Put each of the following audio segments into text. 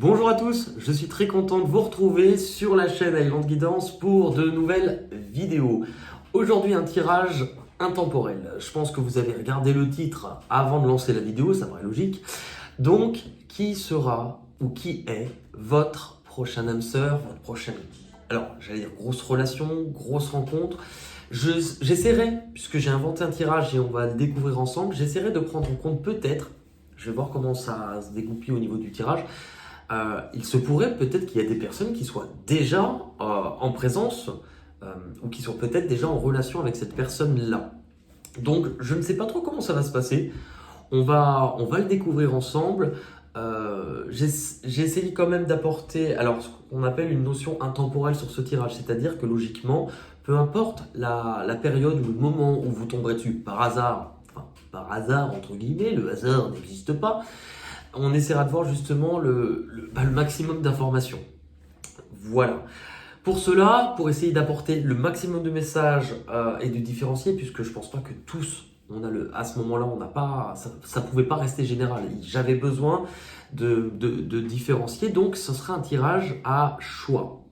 Bonjour à tous, je suis très content de vous retrouver sur la chaîne Island Guidance pour de nouvelles vidéos. Aujourd'hui un tirage intemporel. Je pense que vous avez regardé le titre avant de lancer la vidéo, ça paraît logique. Donc, qui sera ou qui est votre prochain âme sœur, votre prochain... Alors, j'allais dire grosse relation, grosse rencontre. J'essaierai, puisque j'ai inventé un tirage et on va le découvrir ensemble, j'essaierai de prendre en compte peut-être, je vais voir comment ça se dégoupille au niveau du tirage, il se pourrait peut-être qu'il y a des personnes qui soient déjà en présence ou qui sont peut-être déjà en relation avec cette personne-là. Donc, je ne sais pas trop comment ça va se passer. On va le découvrir ensemble. J'ai essayé quand même d'apporter alors ce qu'on appelle une notion intemporelle sur ce tirage, c'est-à-dire que logiquement, peu importe la période ou le moment où vous tomberez dessus, par hasard, enfin par hasard entre guillemets, le hasard n'existe pas, on essaiera de voir justement le maximum d'informations. Voilà. Pour cela, pour essayer d'apporter le maximum de messages et de différencier, puisque je pense pas que tous, à ce moment-là, on n'a pas, ça pouvait pas rester général. J'avais besoin de différencier, donc ce sera un tirage à choix.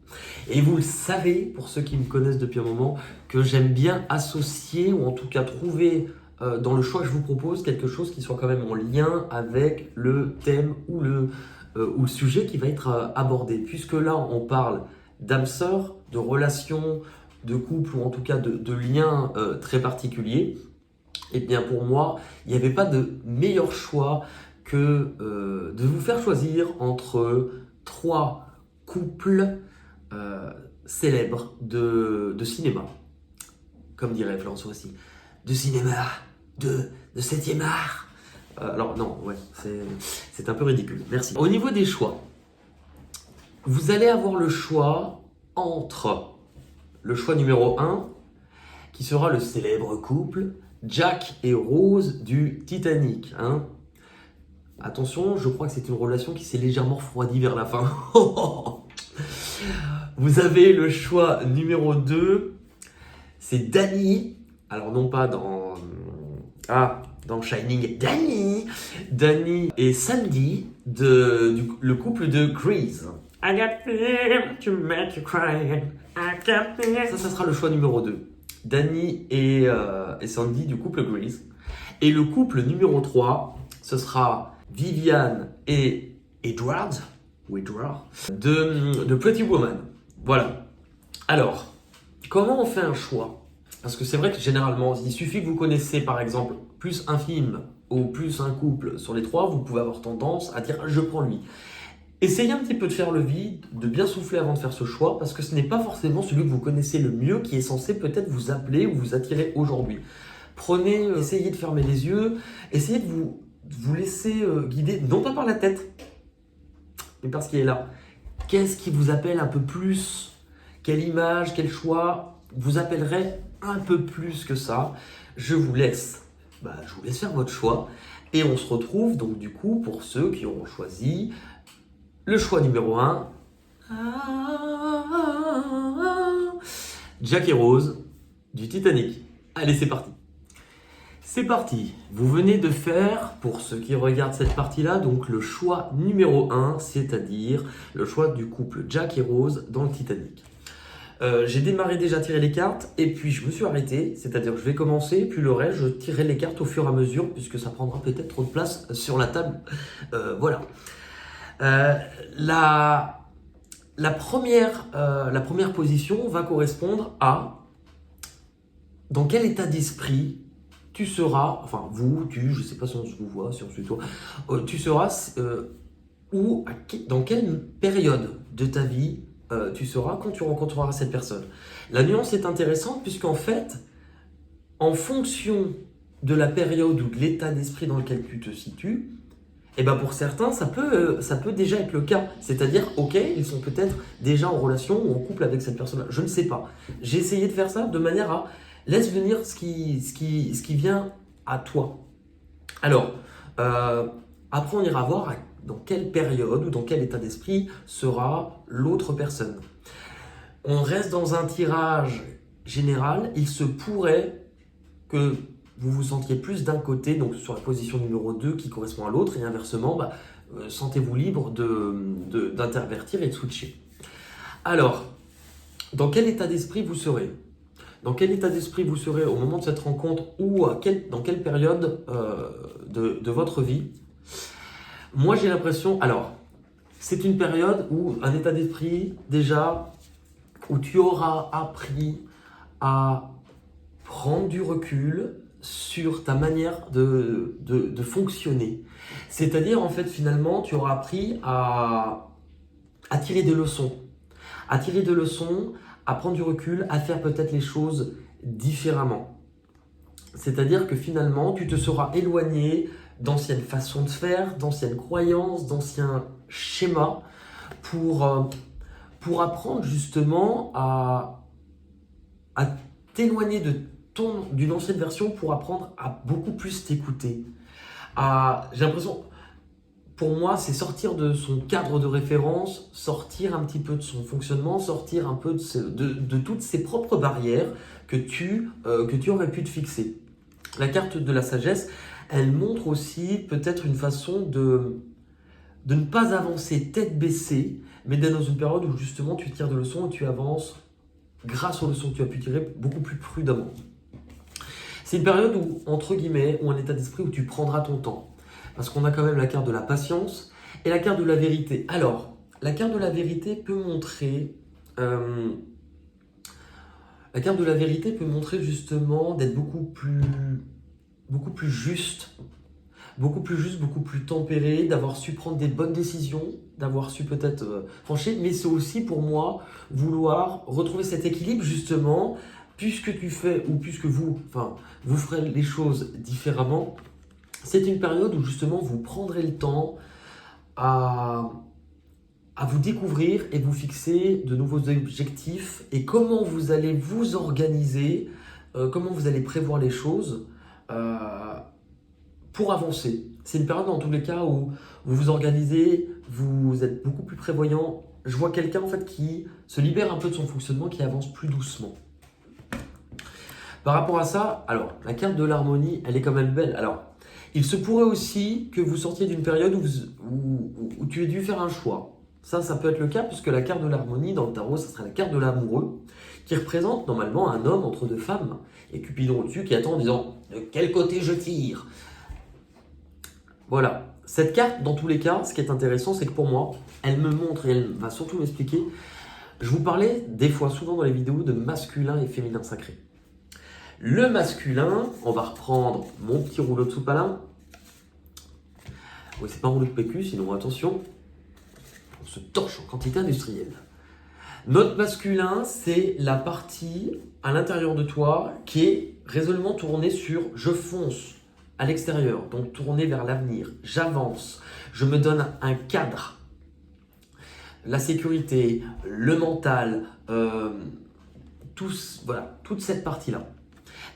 Et vous le savez, pour ceux qui me connaissent depuis un moment, que j'aime bien associer ou en tout cas trouver dans le choix que je vous propose quelque chose qui soit quand même en lien avec le thème ou le sujet qui va être abordé. Puisque là, on parle d'âme sœur, de relations, de couple ou en tout cas de liens très particuliers. Et bien pour moi, il n'y avait pas de meilleur choix que de vous faire choisir entre trois couples célèbres de cinéma. Comme dirait François aussi, de cinéma, de 7e art. Alors non, ouais, c'est un peu ridicule, merci. Au niveau des choix, vous allez avoir le choix entre le choix numéro 1, qui sera le célèbre couple Jack et Rose du Titanic. Attention, je crois que c'est une relation qui s'est légèrement refroidie vers la fin. Vous avez le choix numéro 2, c'est Danny. Alors non pas dans Shining, Danny et Sandy, le couple de Grease. I got fear to make you cry. Ça sera le choix numéro 2. Danny et Sandy du couple Grease. Et le couple numéro 3, ce sera Viviane et Edward de Pretty Woman. Voilà. Alors, comment on fait un choix ? Parce que c'est vrai que généralement, il suffit que vous connaissez par exemple plus un film ou plus un couple sur les trois, vous pouvez avoir tendance à dire je prends lui. Essayez un petit peu de faire le vide, de bien souffler avant de faire ce choix, parce que ce n'est pas forcément celui que vous connaissez le mieux qui est censé peut-être vous appeler ou vous attirer aujourd'hui. Essayez de fermer les yeux, essayez de vous laisser guider, non pas par la tête, mais par ce qui est là. Qu'est-ce qui vous appelle un peu plus ? Quelle image, quel choix vous appellerait un peu plus que ça ? Je vous laisse faire votre choix. Et on se retrouve donc du coup pour ceux qui auront choisi le choix numéro 1. Jack et Rose du Titanic. Allez, c'est parti. C'est parti. Vous venez de faire, pour ceux qui regardent cette partie-là, donc le choix numéro 1, c'est-à-dire le choix du couple Jack et Rose dans le Titanic. J'ai démarré déjà à tirer les cartes et puis je me suis arrêté, c'est-à-dire que je vais commencer, puis le reste, je tirerai les cartes au fur et à mesure puisque ça prendra peut-être trop de place sur la table. Voilà. La première position va correspondre à dans quel état d'esprit tu seras, enfin je sais pas si on se vous voit, si on se tutoie, tu seras dans quelle période de ta vie tu seras quand tu rencontreras cette personne. La nuance est intéressante puisqu'en fait, en fonction de la période ou de l'état d'esprit dans lequel tu te situes, et ben pour certains, ça peut déjà être le cas. C'est-à-dire, ok, ils sont peut-être déjà en relation ou en couple avec cette personne-là. Je ne sais pas. J'ai essayé de faire ça de manière à laisse venir ce qui vient à toi. Alors, après on ira voir dans quelle période ou dans quel état d'esprit sera l'autre personne. On reste dans un tirage général. Il se pourrait que vous vous sentiez plus d'un côté, donc sur la position numéro 2 qui correspond à l'autre, et inversement, sentez-vous libre d'intervertir et de switcher. Alors, dans quel état d'esprit vous serez? Dans quel état d'esprit vous serez au moment de cette rencontre ou dans quelle période de votre vie? Moi, j'ai l'impression... Alors, c'est une période où un état d'esprit, déjà, où tu auras appris à prendre du recul sur ta manière de fonctionner. C'est-à-dire, en fait, finalement, tu auras appris à tirer des leçons. À tirer des leçons, à prendre du recul, à faire peut-être les choses différemment. C'est-à-dire que finalement, tu te seras éloigné d'anciennes façons de faire, d'anciennes croyances, d'anciens schémas pour apprendre justement à t'éloigner d'une ancienne version pour apprendre à beaucoup plus t'écouter. J'ai l'impression, pour moi, c'est sortir de son cadre de référence, sortir un petit peu de son fonctionnement, sortir un peu de toutes ses propres barrières que tu aurais pu te fixer. La carte de la sagesse, elle montre aussi peut-être une façon de ne pas avancer tête baissée, mais d'être dans une période où justement tu tires des leçons et tu avances grâce aux leçons que tu as pu tirer beaucoup plus prudemment. C'est une période où, entre guillemets, ou un état d'esprit où tu prendras ton temps. Parce qu'on a quand même la carte de la patience et la carte de la vérité. Alors, la carte de la vérité peut montrer... la carte de la vérité peut montrer justement d'être beaucoup plus juste, beaucoup plus tempéré, d'avoir su prendre des bonnes décisions, d'avoir su peut-être franchir, mais c'est aussi pour moi vouloir retrouver cet équilibre justement, puisque tu fais, ou puisque vous ferez les choses différemment. C'est une période où justement vous prendrez le temps à vous découvrir et vous fixer de nouveaux objectifs et comment vous allez vous organiser, comment vous allez prévoir les choses pour avancer. C'est une période dans tous les cas où vous vous organisez, vous êtes beaucoup plus prévoyant. Je vois quelqu'un en fait qui se libère un peu de son fonctionnement, qui avance plus doucement. Par rapport à ça, alors la carte de l'harmonie, elle est quand même belle. Alors, il se pourrait aussi que vous sortiez d'une période où tu aies dû faire un choix. Ça peut être le cas puisque la carte de l'harmonie dans le tarot, ça serait la carte de l'amoureux qui représente normalement un homme entre deux femmes et Cupidon au-dessus qui attend en disant « de quel côté je tire ?» Voilà. Cette carte, dans tous les cas, ce qui est intéressant, c'est que pour moi, elle me montre et elle va surtout m'expliquer. Je vous parlais des fois, souvent dans les vidéos, de masculin et féminin sacré. Le masculin, on va reprendre mon petit rouleau de sopalin. Oui, c'est pas un rouleau de PQ, sinon attention, on se torche en quantité industrielle. Notre masculin, c'est la partie à l'intérieur de toi qui est résolument tournée sur « je fonce » à l'extérieur, donc tournée vers l'avenir. J'avance, je me donne un cadre. La sécurité, le mental, toute cette partie-là.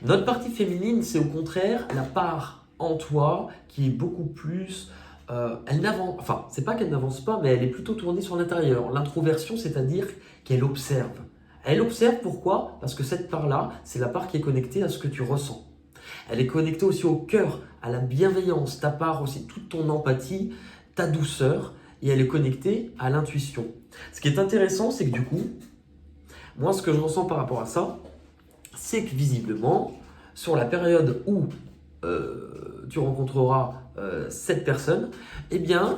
Notre partie féminine, c'est au contraire la part en toi qui est beaucoup plus... c'est pas qu'elle n'avance pas, mais elle est plutôt tournée sur l'intérieur. L'introversion, c'est-à-dire qu'elle observe. Elle observe pourquoi? Parce que cette part-là, c'est la part qui est connectée à ce que tu ressens. Elle est connectée aussi au cœur, à la bienveillance, ta part aussi, toute ton empathie, ta douceur, et elle est connectée à l'intuition. Ce qui est intéressant, c'est que du coup, moi, ce que je ressens par rapport à ça, c'est que visiblement, sur la période où tu rencontreras cette personne, eh bien,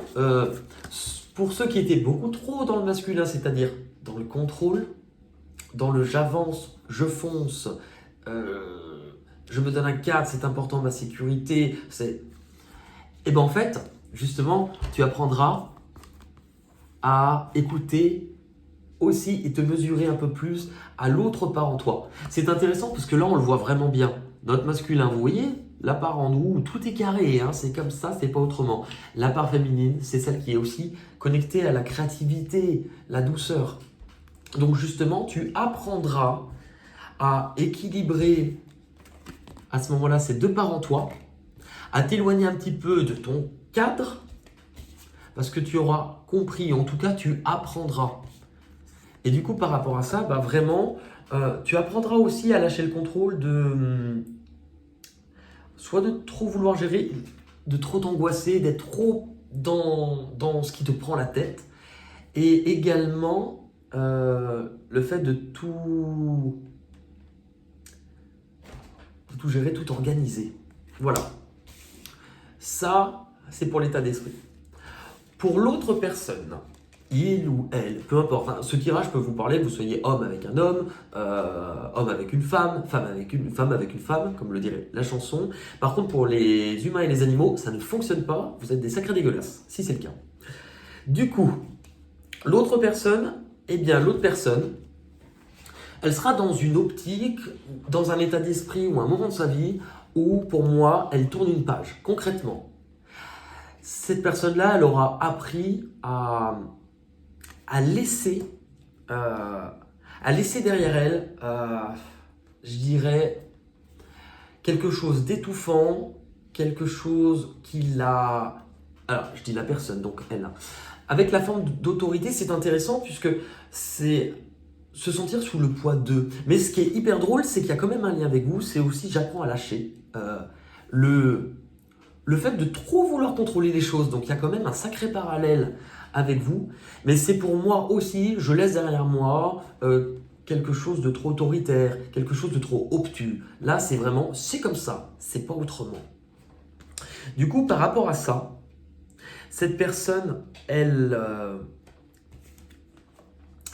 pour ceux qui étaient beaucoup trop dans le masculin, c'est-à-dire dans le contrôle, dans le j'avance, je fonce, je me donne un cadre, c'est important, ma sécurité, et bien en fait, justement, tu apprendras à écouter aussi et te mesurer un peu plus à l'autre part en toi. C'est intéressant parce que là, on le voit vraiment bien. Notre masculin, vous voyez, la part en nous, où tout est carré, hein, c'est comme ça, c'est pas autrement. La part féminine, c'est celle qui est aussi connectée à la créativité, la douceur. Donc justement, tu apprendras à équilibrer à ce moment-là ces deux parts en toi, à t'éloigner un petit peu de ton cadre, parce que tu auras compris, en tout cas tu apprendras. Et du coup par rapport à ça, vraiment, tu apprendras aussi à lâcher le contrôle soit de trop vouloir gérer, de trop t'angoisser, d'être trop dans ce qui te prend la tête, et également le fait de tout gérer, tout organiser. Voilà. Ça, c'est pour l'état d'esprit. Pour l'autre personne, il ou elle, peu importe, hein, ce tirage peut vous parler, que vous soyez homme avec un homme, homme avec une femme, femme avec une femme, comme le dirait la chanson. Par contre, pour les humains et les animaux, ça ne fonctionne pas, vous êtes des sacrés dégueulasses, si c'est le cas. Du coup, l'autre personne, elle sera dans une optique, dans un état d'esprit ou un moment de sa vie où, pour moi, elle tourne une page, concrètement. Cette personne-là, elle aura appris à laisser derrière elle, je dirais, quelque chose d'étouffant, quelque chose qui l'a... Alors, je dis la personne, donc elle. Avec la forme d'autorité, c'est intéressant puisque c'est se sentir sous le poids d'eux. Mais ce qui est hyper drôle, c'est qu'il y a quand même un lien avec vous, c'est aussi j'apprends à lâcher. Le fait de trop vouloir contrôler les choses, donc il y a quand même un sacré parallèle avec vous, mais c'est pour moi aussi, je laisse derrière moi quelque chose de trop autoritaire, quelque chose de trop obtus. Là, c'est vraiment, c'est comme ça, c'est pas autrement. Du coup, par rapport à ça, cette personne, elle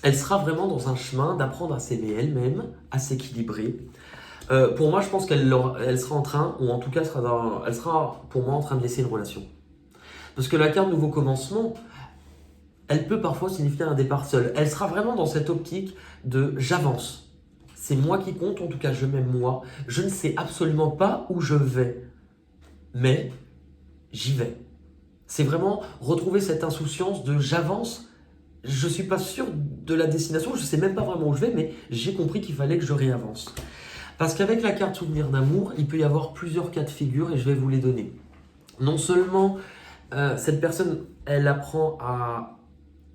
sera vraiment dans un chemin d'apprendre à s'aimer elle-même, à s'équilibrer. Pour moi, je pense qu'elle sera en train, ou en tout cas, elle sera pour moi en train de laisser une relation. Parce que la carte nouveau commencement, elle peut parfois signifier un départ seul. Elle sera vraiment dans cette optique de j'avance. C'est moi qui compte, en tout cas, je m'aime moi. Je ne sais absolument pas où je vais, mais j'y vais. C'est vraiment retrouver cette insouciance de j'avance. Je ne suis pas sûr de la destination, je ne sais même pas vraiment où je vais, mais j'ai compris qu'il fallait que je réavance. Parce qu'avec la carte souvenir d'amour, il peut y avoir plusieurs cas de figure et je vais vous les donner. Non seulement cette personne, elle apprend à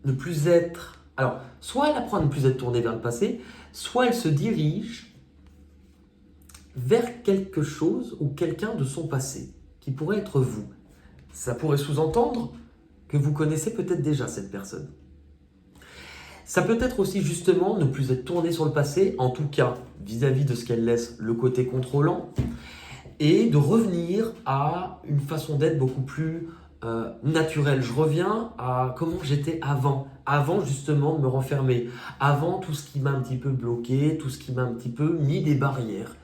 ne plus être... Alors, soit elle apprend à ne plus être tournée vers le passé, soit elle se dirige vers quelque chose ou quelqu'un de son passé, qui pourrait être vous. Ça pourrait sous-entendre que vous connaissez peut-être déjà cette personne. Ça peut être aussi justement ne plus être tourné sur le passé, en tout cas vis-à-vis de ce qu'elle laisse le côté contrôlant, et de revenir à une façon d'être beaucoup plus naturelle. Je reviens à comment j'étais avant justement de me renfermer, avant tout ce qui m'a un petit peu bloqué, tout ce qui m'a un petit peu mis des barrières.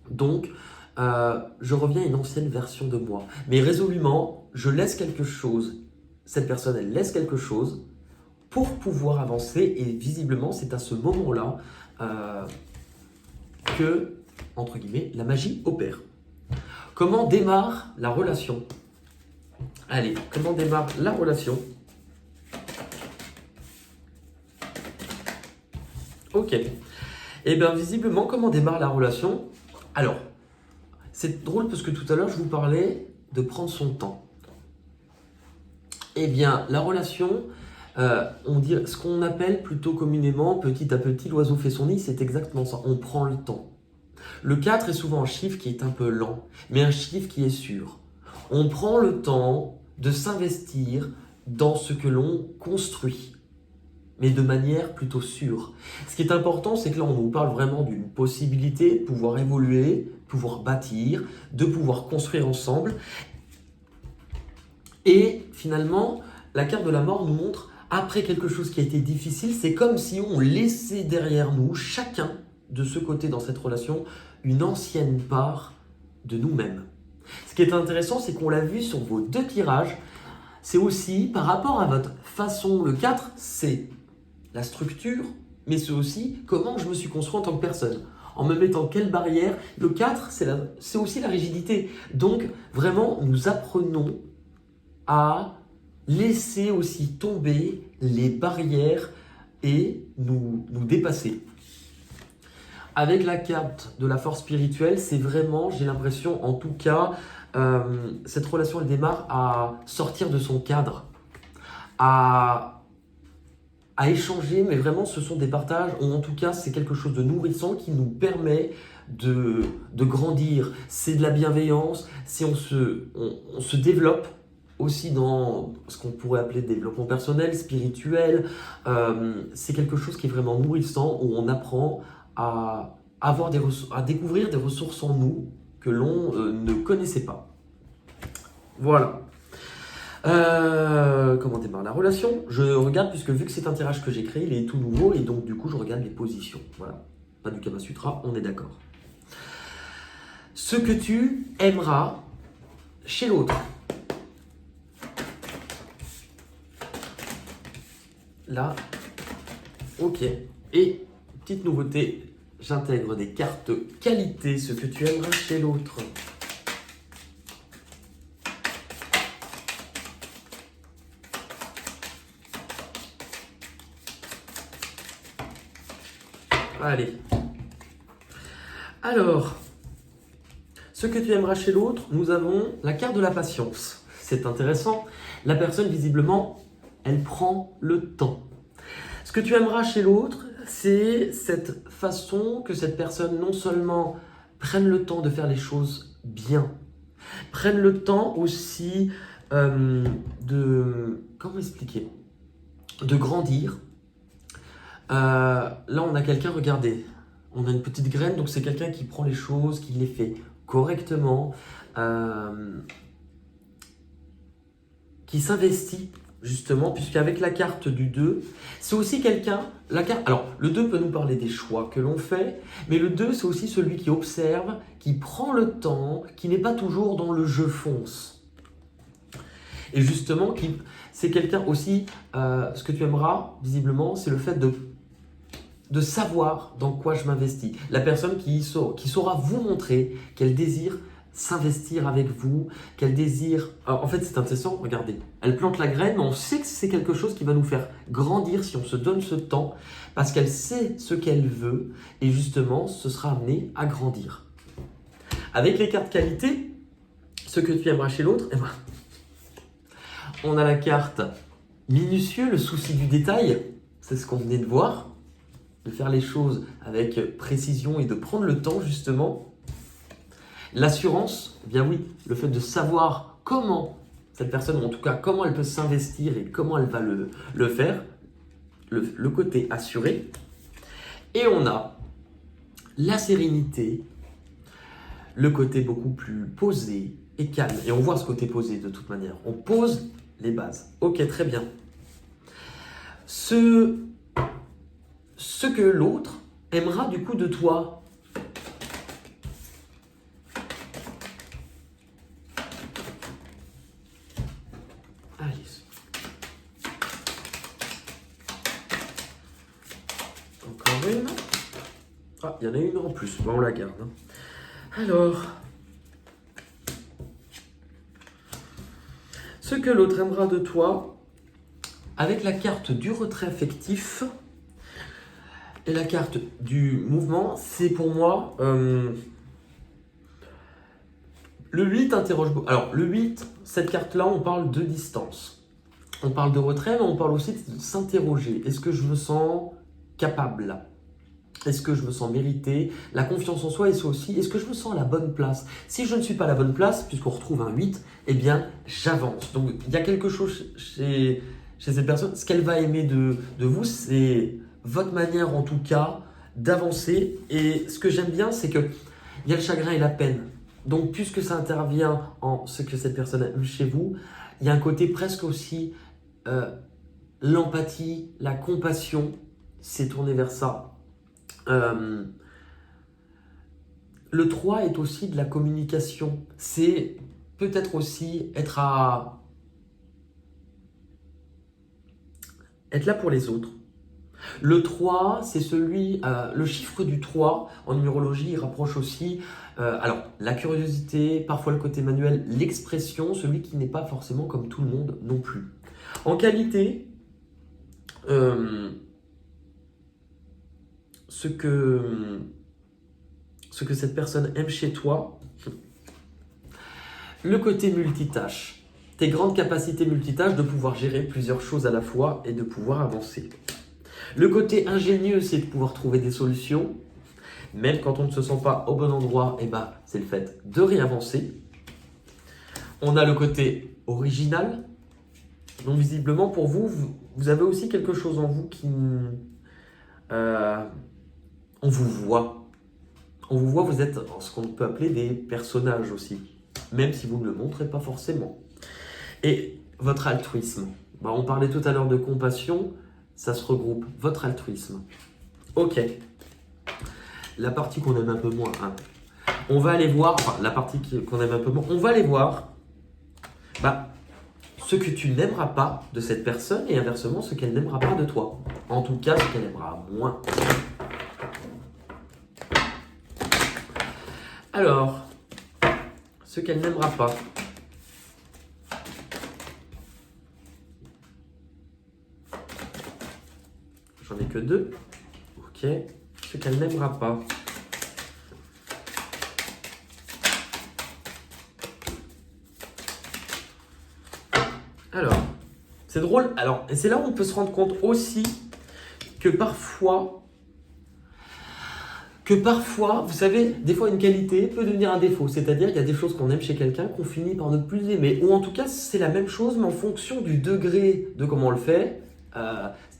Donc, je reviens à une ancienne version de moi. Mais résolument, je laisse quelque chose. Cette personne, elle laisse quelque chose pour pouvoir avancer. Et visiblement, c'est à ce moment-là que, entre guillemets, la magie opère. Comment démarre la relation ? Allez, comment démarre la relation ? Ok. Et bien, visiblement, comment démarre la relation ? Alors, c'est drôle parce que tout à l'heure, je vous parlais de prendre son temps. Eh bien, la relation, on dit ce qu'on appelle plutôt communément petit à petit l'oiseau fait son nid, c'est exactement ça. On prend le temps. Le 4 est souvent un chiffre qui est un peu lent, mais un chiffre qui est sûr. On prend le temps de s'investir dans ce que l'on construit, mais de manière plutôt sûre. Ce qui est important, c'est que là, on nous parle vraiment d'une possibilité de pouvoir évoluer, de pouvoir bâtir, de pouvoir construire ensemble. Et finalement, la carte de la mort nous montre, après quelque chose qui a été difficile, c'est comme si on laissait derrière nous, chacun de ce côté dans cette relation, une ancienne part de nous-mêmes. Ce qui est intéressant, c'est qu'on l'a vu sur vos deux tirages, c'est aussi par rapport à votre façon, le 4, c'est la structure, mais c'est aussi comment je me suis construit en tant que personne. En me mettant quelle barrière. Le 4, c'est aussi la rigidité. Donc, vraiment, nous apprenons à laisser aussi tomber les barrières et nous dépasser. Avec la carte de la force spirituelle, c'est vraiment, j'ai l'impression, en tout cas, cette relation, elle démarre à sortir de son cadre, à échanger, mais vraiment, ce sont des partages, ou en tout cas, c'est quelque chose de nourrissant qui nous permet de grandir. C'est de la bienveillance, on se développe, aussi dans ce qu'on pourrait appeler développement personnel, spirituel. C'est quelque chose qui est vraiment nourrissant, où on apprend à à découvrir des ressources en nous que l'on ne connaissait pas. Voilà. Comment démarre la relation? Je regarde, puisque vu que c'est un tirage que j'ai créé, il est tout nouveau, et donc du coup je regarde les positions. Voilà. Pas du Kama Sutra, on est d'accord. Ce que tu aimeras chez l'autre. Là, ok. Et petite nouveauté, j'intègre des cartes qualité, ce que tu aimeras chez l'autre. Allez. Alors, ce que tu aimeras chez l'autre, nous avons la carte de la patience. C'est intéressant. La personne, visiblement, elle prend le temps. Ce que tu aimeras chez l'autre, c'est cette façon que cette personne non seulement prenne le temps de faire les choses bien, prenne le temps aussi de... Comment expliquer? De grandir. Là, on a quelqu'un, regardez, on a une petite graine, donc c'est quelqu'un qui prend les choses, qui les fait correctement, qui s'investit justement, puisqu'avec la carte du 2, c'est aussi quelqu'un, alors le 2 peut nous parler des choix que l'on fait, mais le 2 c'est aussi celui qui observe, qui prend le temps, qui n'est pas toujours dans le je fonce. Et justement, c'est quelqu'un aussi, ce que tu aimeras visiblement, c'est le fait de savoir dans quoi je m'investis. La personne qui saura vous montrer qu'elle désire s'investir avec vous, qu'elle désire... Alors, en fait, c'est intéressant, regardez. Elle plante la graine, mais on sait que c'est quelque chose qui va nous faire grandir si on se donne ce temps, parce qu'elle sait ce qu'elle veut, et justement, ce sera amené à grandir. Avec les cartes qualité, ce que tu aimeras chez l'autre, eh ben, on a la carte minutieux, le souci du détail, c'est ce qu'on venait de voir, de faire les choses avec précision et de prendre le temps justement. L'assurance, eh bien oui, le fait de savoir comment cette personne, ou en tout cas comment elle peut s'investir et comment elle va le faire, le côté assuré. Et on a la sérénité, le côté beaucoup plus posé et calme. Et on voit ce côté posé de toute manière. On pose les bases. Ok, très bien. Ce que l'autre aimera du coup de toi. Allez. Encore une. Ah, il y en a une en plus. Bon, on la garde. Alors, ce que l'autre aimera de toi, avec la carte du retrait affectif et la carte du mouvement, c'est pour moi... le 8 interroge beaucoup. Alors, le 8, cette carte-là, on parle de distance. On parle de retrait, mais on parle aussi de s'interroger. Est-ce que je me sens capable? Est-ce que je me sens mérité? La confiance en soi, et ça aussi, est-ce que je me sens à la bonne place? Si je ne suis pas à la bonne place, puisqu'on retrouve un 8, eh bien, j'avance. Donc, il y a quelque chose chez cette personne. Ce qu'elle va aimer de vous, c'est votre manière, en tout cas, d'avancer. Et ce que j'aime bien, c'est qu'il y a le chagrin et la peine. Donc, puisque ça intervient en ce que cette personne a eu chez vous, il y a un côté presque aussi l'empathie, la compassion, c'est tourné vers ça. Le 3 est aussi de la communication. C'est peut-être aussi être là pour les autres. Le 3, c'est le chiffre du 3, en numérologie, il rapproche aussi alors, la curiosité, parfois le côté manuel, l'expression, celui qui n'est pas forcément comme tout le monde non plus. En qualité, ce que cette personne aime chez toi, le côté multitâche, tes grandes capacités multitâches de pouvoir gérer plusieurs choses à la fois et de pouvoir avancer. Le côté ingénieux, c'est de pouvoir trouver des solutions. Même quand on ne se sent pas au bon endroit, eh ben, c'est le fait de réavancer. On a le côté original. Donc visiblement pour vous, vous avez aussi quelque chose en vous qui... on vous voit. On vous voit, vous êtes ce qu'on peut appeler des personnages aussi. Même si vous ne le montrez pas forcément. Et votre altruisme. Bah, on parlait tout à l'heure de compassion, ça se regroupe. Votre altruisme. Ok. La partie qu'on aime un peu moins. Hein. On va aller voir, enfin la partie qu'on aime un peu moins, on va aller voir ce que tu n'aimeras pas de cette personne et inversement ce qu'elle n'aimera pas de toi. En tout cas, ce qu'elle aimera moins. Alors, ce qu'elle n'aimera pas. J'en ai que 2. Ok. Ce qu'elle n'aimera pas. Alors, c'est drôle. Alors, et c'est là où on peut se rendre compte aussi que parfois, vous savez, des fois une qualité peut devenir un défaut. C'est-à-dire qu'il y a des choses qu'on aime chez quelqu'un qu'on finit par ne plus aimer. Ou en tout cas, c'est la même chose, mais en fonction du degré de comment on le fait.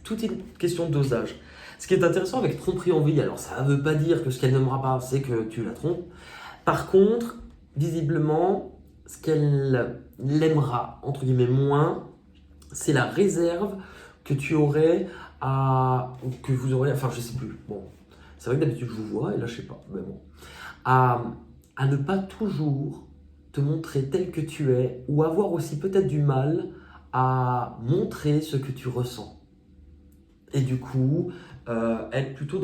Tout est une question de dosage. Ce qui est intéressant avec tromperie en vie, alors ça ne veut pas dire que ce qu'elle n'aimera pas, c'est que tu la trompes. Par contre, visiblement, ce qu'elle l'aimera, entre guillemets, moins, c'est la réserve que tu aurais ou que vous aurez, enfin je sais plus, bon, c'est vrai que d'habitude je vous vois et là je sais pas, mais bon, à ne pas toujours te montrer tel que tu es ou avoir aussi peut-être du mal à montrer ce que tu ressens. Et du coup, être plutôt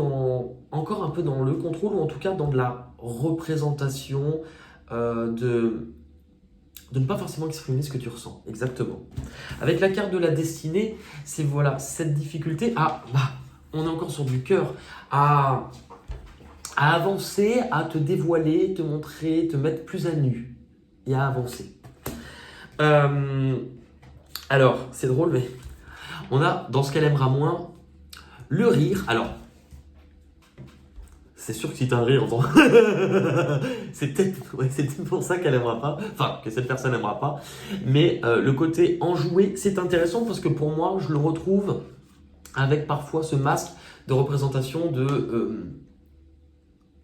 encore un peu dans le contrôle ou en tout cas dans de la représentation de ne pas forcément exprimer ce que tu ressens. Exactement. Avec la carte de la destinée, c'est voilà, cette difficulté on est encore sur du cœur, à avancer, à te dévoiler, te montrer, te mettre plus à nu et à avancer. Alors, c'est drôle, mais on a, dans ce qu'elle aimera moins, le rire. Alors, c'est sûr que si tu as un rire, c'est peut-être pour ça qu'elle aimera pas, enfin, que cette personne n'aimera pas. Mais le côté enjoué, c'est intéressant parce que pour moi, je le retrouve avec parfois ce masque de représentation de...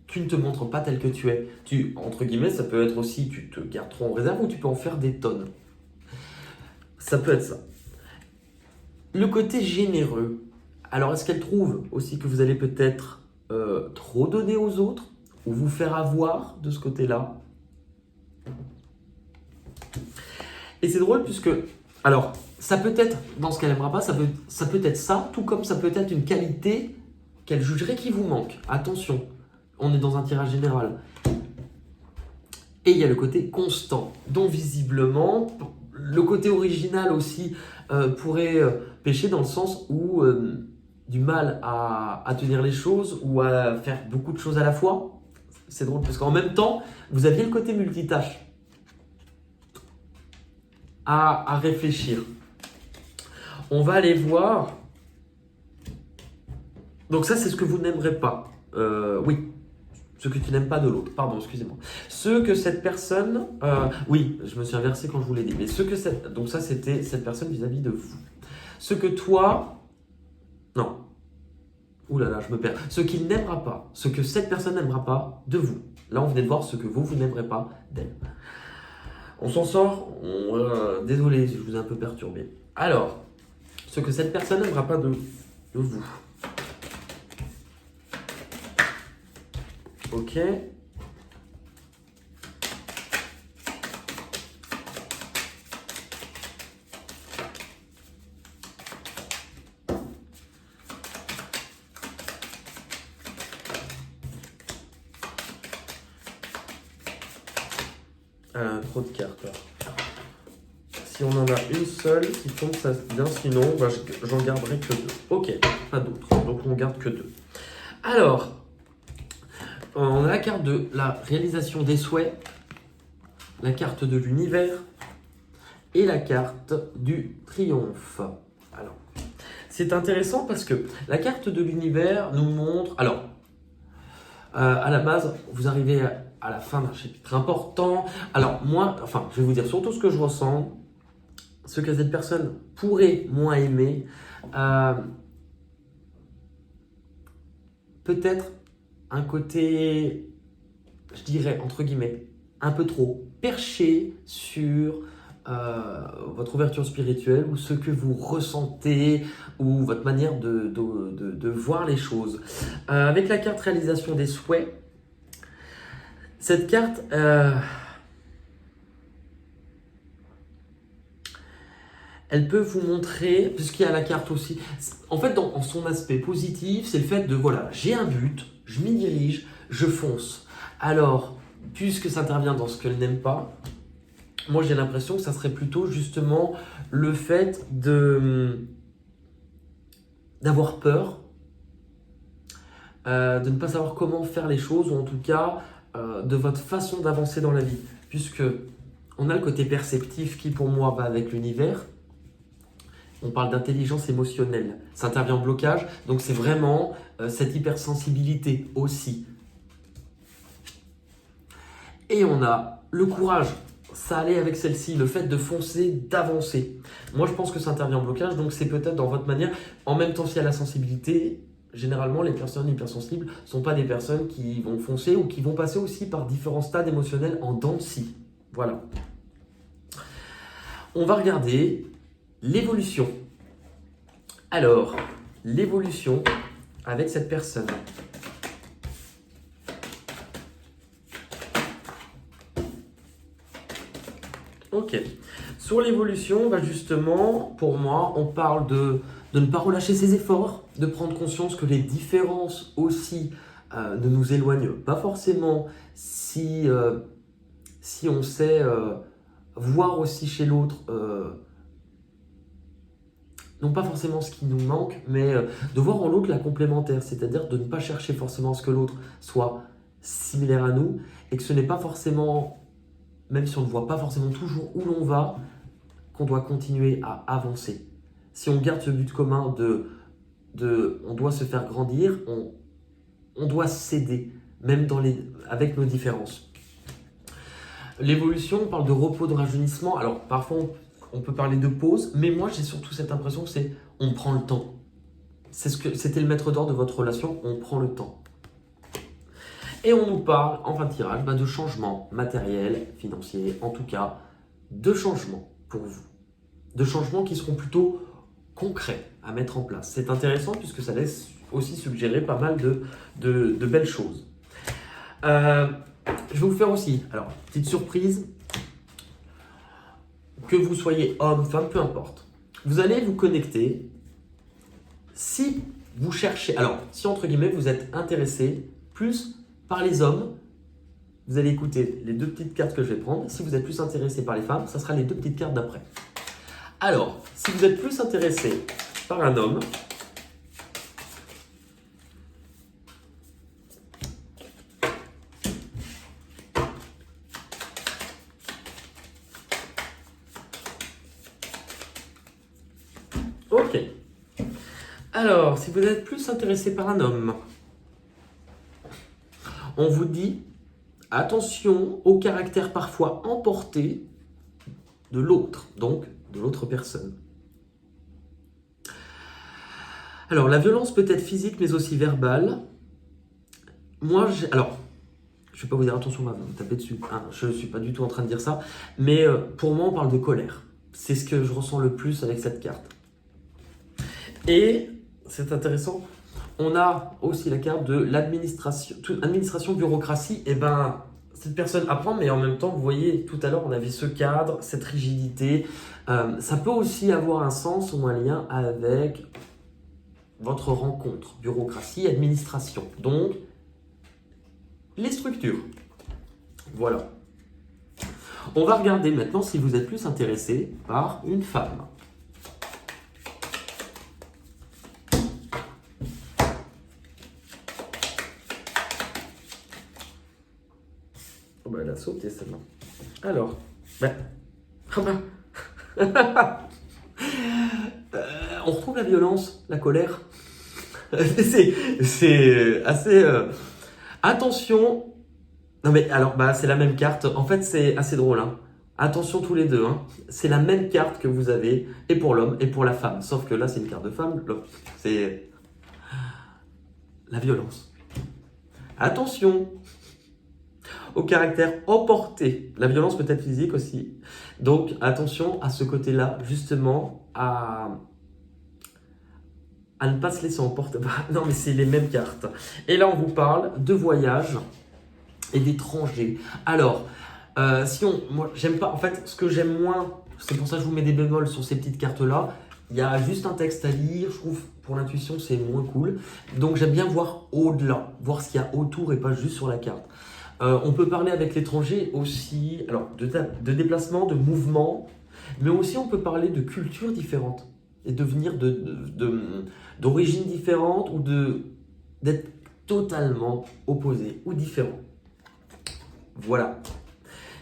tu ne te montres pas tel que tu es. Entre guillemets, ça peut être aussi, tu te gardes trop en réserve ou tu peux en faire des tonnes. Ça peut être ça. Le côté généreux. Alors, est-ce qu'elle trouve aussi que vous allez peut-être trop donner aux autres ou vous faire avoir de ce côté-là? Et c'est drôle puisque, alors, ça peut être, dans ce qu'elle n'aimera pas, ça peut être ça, tout comme ça peut être une qualité qu'elle jugerait qui vous manque. Attention, on est dans un tirage général. Et il y a le côté constant, dont visiblement, le côté original aussi pourrait pêcher dans le sens où du mal à tenir les choses ou à faire beaucoup de choses à la fois. C'est drôle parce qu'en même temps, vous aviez le côté multitâche à réfléchir. On va aller voir. Donc ça, c'est ce que vous n'aimerez pas. Oui. Ce que tu n'aimes pas de l'autre. Pardon, excusez-moi. Ce que cette personne... oui, je me suis inversé quand je vous l'ai dit. Mais donc ça, c'était cette personne vis-à-vis de vous. Ce que toi... Non. Ouh là là, je me perds. Ce qu'il n'aimera pas. Ce que cette personne n'aimera pas de vous. Là, on venait de voir ce que vous n'aimerez pas d'elle. On s'en sort. Désolé, je vous ai un peu perturbé. Alors, ce que cette personne n'aimera pas de vous. Ok. Trop de cartes. Là. Si on en a une seule qui tombe, ça bien. Sinon, j'en garderai que 2. Ok, pas d'autres. Donc on garde que 2. Alors, on a la carte de la réalisation des souhaits, la carte de l'univers et la carte du triomphe. Alors, c'est intéressant parce que la carte de l'univers nous montre... Alors, à la base, vous arrivez à la fin d'un chapitre important. Alors, moi, je vais vous dire surtout ce que je ressens. ce que cette personne pourrait moins aimer, peut-être un côté, je dirais, entre guillemets, un peu trop perché sur votre ouverture spirituelle ou ce que vous ressentez ou votre manière de voir les choses. Avec la carte réalisation des souhaits, cette carte, elle peut vous montrer, puisqu'il y a la carte aussi, en fait dans son aspect positif, c'est le fait de, voilà, j'ai un but, je m'y dirige, je fonce. Alors, puisque ça intervient dans ce qu'elle n'aime pas, moi j'ai l'impression que ça serait plutôt justement le fait d'avoir peur, de ne pas savoir comment faire les choses, ou en tout cas de votre façon d'avancer dans la vie. Puisque on a le côté perceptif qui pour moi va avec l'univers. On parle d'intelligence émotionnelle. Ça intervient en blocage, donc c'est vraiment cette hypersensibilité aussi. Et on a le courage, ça allait avec celle-ci, le fait de foncer, d'avancer. Moi je pense que ça intervient en blocage, donc c'est peut-être dans votre manière. En même temps, s'il y a la sensibilité, généralement les personnes hypersensibles ne sont pas des personnes qui vont foncer ou qui vont passer aussi par différents stades émotionnels en dents de scie. Voilà. On va regarder l'évolution. Alors, l'évolution avec cette personne. Ok. Sur l'évolution, justement, pour moi, on parle de ne pas relâcher ses efforts, de prendre conscience que les différences aussi ne nous éloignent pas forcément si on sait voir aussi chez l'autre, non pas forcément ce qui nous manque, mais de voir en l'autre la complémentaire, c'est-à-dire de ne pas chercher forcément à ce que l'autre soit similaire à nous et que ce n'est pas forcément, même si on ne voit pas forcément toujours où l'on va, qu'on doit continuer à avancer. Si on garde ce but commun on doit se faire grandir, on doit s'aider, même avec nos différences. L'évolution, on parle de repos, de rajeunissement. Alors parfois on peut parler de pause, mais moi j'ai surtout cette impression que on prend le temps. C'était le maître d'or de votre relation, on prend le temps. Et on nous parle, en fin de tirage, de changements matériels, financiers, en tout cas, de changements pour vous. De changements qui seront plutôt concrets à mettre en place. C'est intéressant puisque ça laisse aussi suggérer pas mal de belles choses. Je vais vous faire aussi, alors, petite surprise, que vous soyez homme, femme, peu importe. Vous allez vous connecter si vous cherchez, alors, si entre guillemets vous êtes intéressé plus par les hommes, vous allez écouter les deux petites cartes que je vais prendre. Si vous êtes plus intéressé par les femmes, ça sera les deux petites cartes d'après. Alors, si vous êtes plus intéressé par un homme, ok. Alors, si vous êtes plus intéressé par un homme, on vous dit attention au caractère parfois emporté de l'autre, donc de l'autre personne. Alors, la violence peut être physique, mais aussi verbale. Moi, je ne vais pas vous dire attention, on va me taper dessus. Hein, je ne suis pas du tout en train de dire ça. Mais pour moi, on parle de colère. C'est ce que je ressens le plus avec cette carte. Et c'est intéressant. On a aussi la carte de l'administration, administration, bureaucratie. Et cette personne apprend, mais en même temps, vous voyez, tout à l'heure, on avait ce cadre, cette rigidité. Ça peut aussi avoir un sens ou un lien avec votre rencontre, bureaucratie, administration. Donc, les structures. Voilà. On va regarder maintenant si vous êtes plus intéressé par une femme. Oh elle a sauté celle-là. Alors, on retrouve la violence, la colère. c'est assez... Attention. Non mais alors, c'est la même carte. En fait, c'est assez drôle. Hein. Attention tous les deux, hein. C'est la même carte que vous avez, et pour l'homme et pour la femme. Sauf que là, c'est une carte de femme, l'homme, c'est la violence. Attention au caractère emporté. La violence peut être physique aussi. Donc attention à ce côté-là, justement, à ne pas se laisser emporter. Non, mais c'est les mêmes cartes. Et là, on vous parle de voyage et d'étrangers. Alors, moi, j'aime pas. En fait, ce que j'aime moins, c'est pour ça que je vous mets des bémols sur ces petites cartes-là. Il y a juste un texte à lire. Je trouve, pour l'intuition, c'est moins cool. Donc, j'aime bien voir au-delà, voir ce qu'il y a autour et pas juste sur la carte. On peut parler avec l'étranger aussi, alors de déplacement, de mouvement, mais aussi on peut parler de cultures différentes et de venir d'origines différentes ou d'être totalement opposés ou différents. Voilà.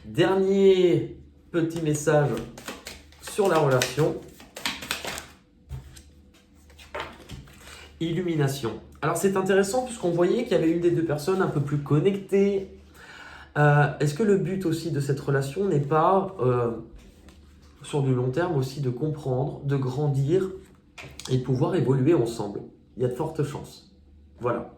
Dernier petit message sur la relation. Illumination. Alors c'est intéressant puisqu'on voyait qu'il y avait une des deux personnes un peu plus connectée. Est-ce que le but aussi de cette relation n'est pas, sur du long terme aussi, de comprendre, de grandir et de pouvoir évoluer ensemble? Il y a de fortes chances. Voilà.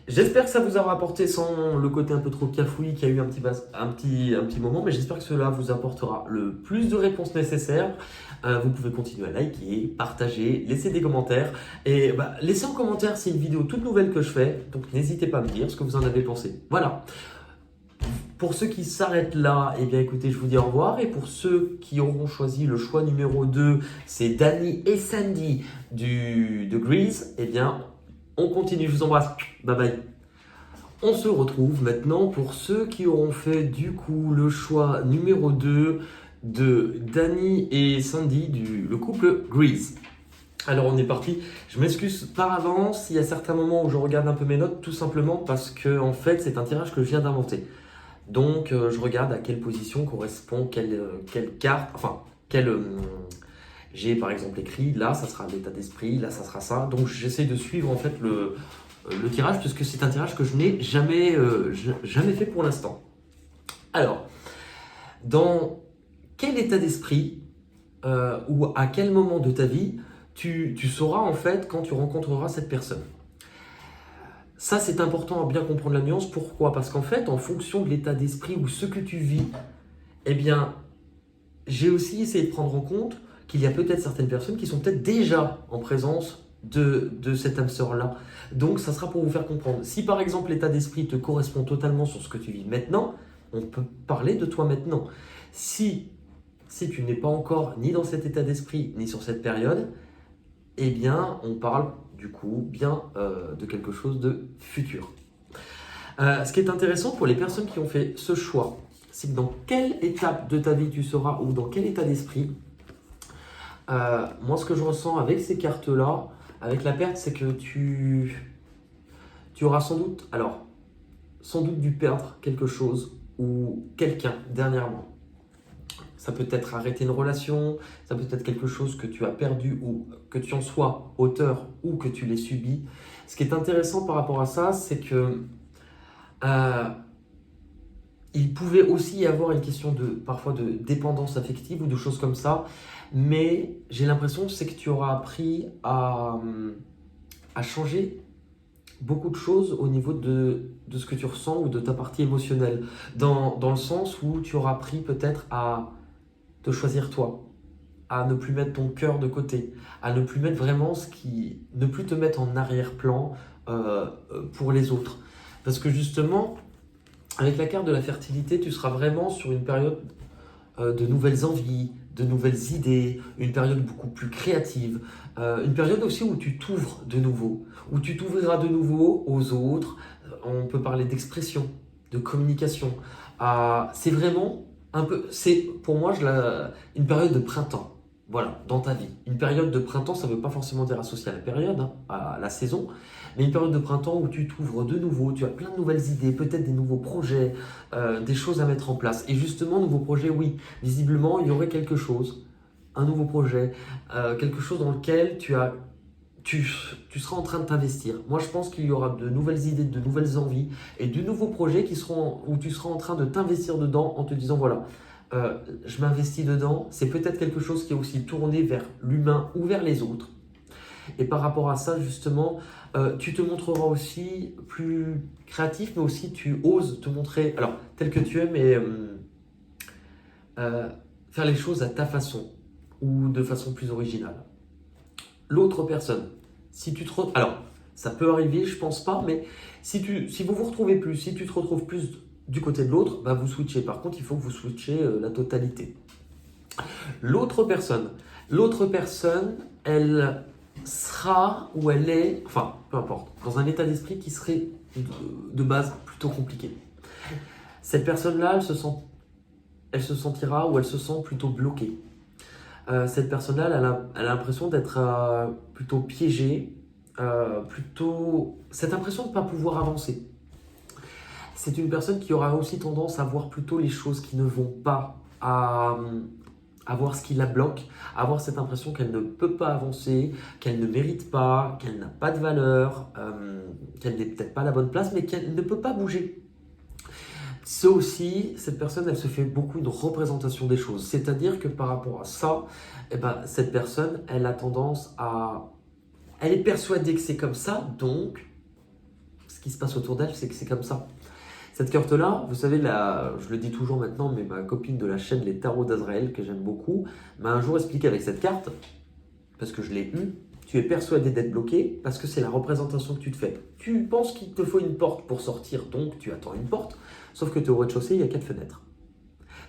J'espère que ça vous aura apporté, sans le côté un peu trop cafouillis qu'il y a eu un petit moment, mais j'espère que cela vous apportera le plus de réponses nécessaires. Vous pouvez continuer à liker, partager, laisser des commentaires. Et laissez en commentaire, c'est une vidéo toute nouvelle que je fais, donc n'hésitez pas à me dire ce que vous en avez pensé. Voilà. Pour ceux qui s'arrêtent là, eh bien écoutez, je vous dis au revoir. Et pour ceux qui auront choisi le choix numéro 2, c'est Danny et Sandy de Grease, eh bien on continue, je vous embrasse. Bye bye. On se retrouve maintenant pour ceux qui auront fait du coup le choix numéro 2 de Danny et Sandy, le couple Grease. Alors on est parti. Je m'excuse par avance, il y a certains moments où je regarde un peu mes notes, tout simplement parce que en fait c'est un tirage que je viens d'inventer. Donc je regarde à quelle position correspond quelle carte, j'ai par exemple écrit, là ça sera l'état d'esprit, là ça sera ça. Donc j'essaie de suivre en fait le tirage, puisque c'est un tirage que je n'ai jamais fait pour l'instant. Alors, dans quel état d'esprit ou à quel moment de ta vie tu sauras en fait quand tu rencontreras cette personne? Ça, c'est important à bien comprendre la nuance. Pourquoi? Parce qu'en fait, en fonction de l'état d'esprit ou ce que tu vis, eh bien, j'ai aussi essayé de prendre en compte qu'il y a peut-être certaines personnes qui sont peut-être déjà en présence de cette âme sœur-là. Donc, ça sera pour vous faire comprendre. Si par exemple, l'état d'esprit te correspond totalement sur ce que tu vis maintenant, on peut parler de toi maintenant. Si tu n'es pas encore ni dans cet état d'esprit, ni sur cette période, eh bien, on parle du coup bien de quelque chose de futur. Ce qui est intéressant pour les personnes qui ont fait ce choix, c'est que dans quelle étape de ta vie tu seras ou dans quel état d'esprit, moi ce que je ressens avec ces cartes-là, avec la perte, c'est que tu auras sans doute dû perdre quelque chose ou quelqu'un dernièrement. Ça peut être arrêter une relation, ça peut être quelque chose que tu as perdu ou que tu en sois auteur ou que tu l'aies subi. Ce qui est intéressant par rapport à ça, c'est que il pouvait aussi y avoir une question parfois de dépendance affective ou de choses comme ça, mais j'ai l'impression que tu auras appris à changer beaucoup de choses au niveau de ce que tu ressens ou de ta partie émotionnelle, dans le sens où tu auras appris peut-être à te choisir toi, à ne plus mettre ton cœur de côté, à ne plus mettre vraiment ne plus te mettre en arrière-plan pour les autres. Parce que justement, avec la carte de la fertilité, tu seras vraiment sur une période de nouvelles envies, de nouvelles idées, une période beaucoup plus créative, une période aussi où tu t'ouvres de nouveau, où tu t'ouvriras de nouveau aux autres. On peut parler d'expression, de communication. C'est vraiment pour moi une période de printemps, voilà, dans ta vie. Une période de printemps, ça ne veut pas forcément dire associé à la période, hein, à la saison, mais une période de printemps où tu t'ouvres de nouveau, tu as plein de nouvelles idées, peut-être des nouveaux projets, des choses à mettre en place. Et justement, nouveaux projets, oui, visiblement, il y aurait quelque chose, un nouveau projet, quelque chose dans lequel tu seras en train de t'investir. Moi, je pense qu'il y aura de nouvelles idées, de nouvelles envies et de nouveaux projets où tu seras en train de t'investir dedans en te disant, voilà, je m'investis dedans. C'est peut-être quelque chose qui est aussi tourné vers l'humain ou vers les autres. Et par rapport à ça, justement, tu te montreras aussi plus créatif, mais aussi tu oses te montrer, alors, tel que tu es, mais faire les choses à ta façon ou de façon plus originale. L'autre personne, si tu te alors, ça peut arriver, je pense pas, mais si vous vous retrouvez plus, si tu te retrouves plus du côté de l'autre, bah vous switchez. Par contre, il faut que vous switchiez la totalité. L'autre personne, elle sera ou elle est, enfin, peu importe, dans un état d'esprit qui serait de base plutôt compliqué. Cette personne-là, elle se sentira ou elle se sent plutôt bloquée. Cette personne-là, elle a l'impression d'être plutôt piégée, cette impression de ne pas pouvoir avancer. C'est une personne qui aura aussi tendance à voir plutôt les choses qui ne vont pas, à voir ce qui la bloque, à avoir cette impression qu'elle ne peut pas avancer, qu'elle ne mérite pas, qu'elle n'a pas de valeur, qu'elle n'est peut-être pas à la bonne place, mais qu'elle ne peut pas bouger. C'est aussi, cette personne, elle se fait beaucoup une représentation des choses. C'est-à-dire que par rapport à ça, eh ben, cette personne, elle a tendance à... Elle est persuadée que c'est comme ça, donc ce qui se passe autour d'elle, c'est que c'est comme ça. Cette carte-là, vous savez, je le dis toujours maintenant, mais ma copine de la chaîne Les Tarots d'Azraël, que j'aime beaucoup, m'a un jour expliqué avec cette carte, parce que je l'ai eue, tu es persuadé d'être bloqué parce que c'est la représentation que tu te fais. Tu penses qu'il te faut une porte pour sortir, donc tu attends une porte, sauf que tu es au rez-de-chaussée, il y a 4 fenêtres.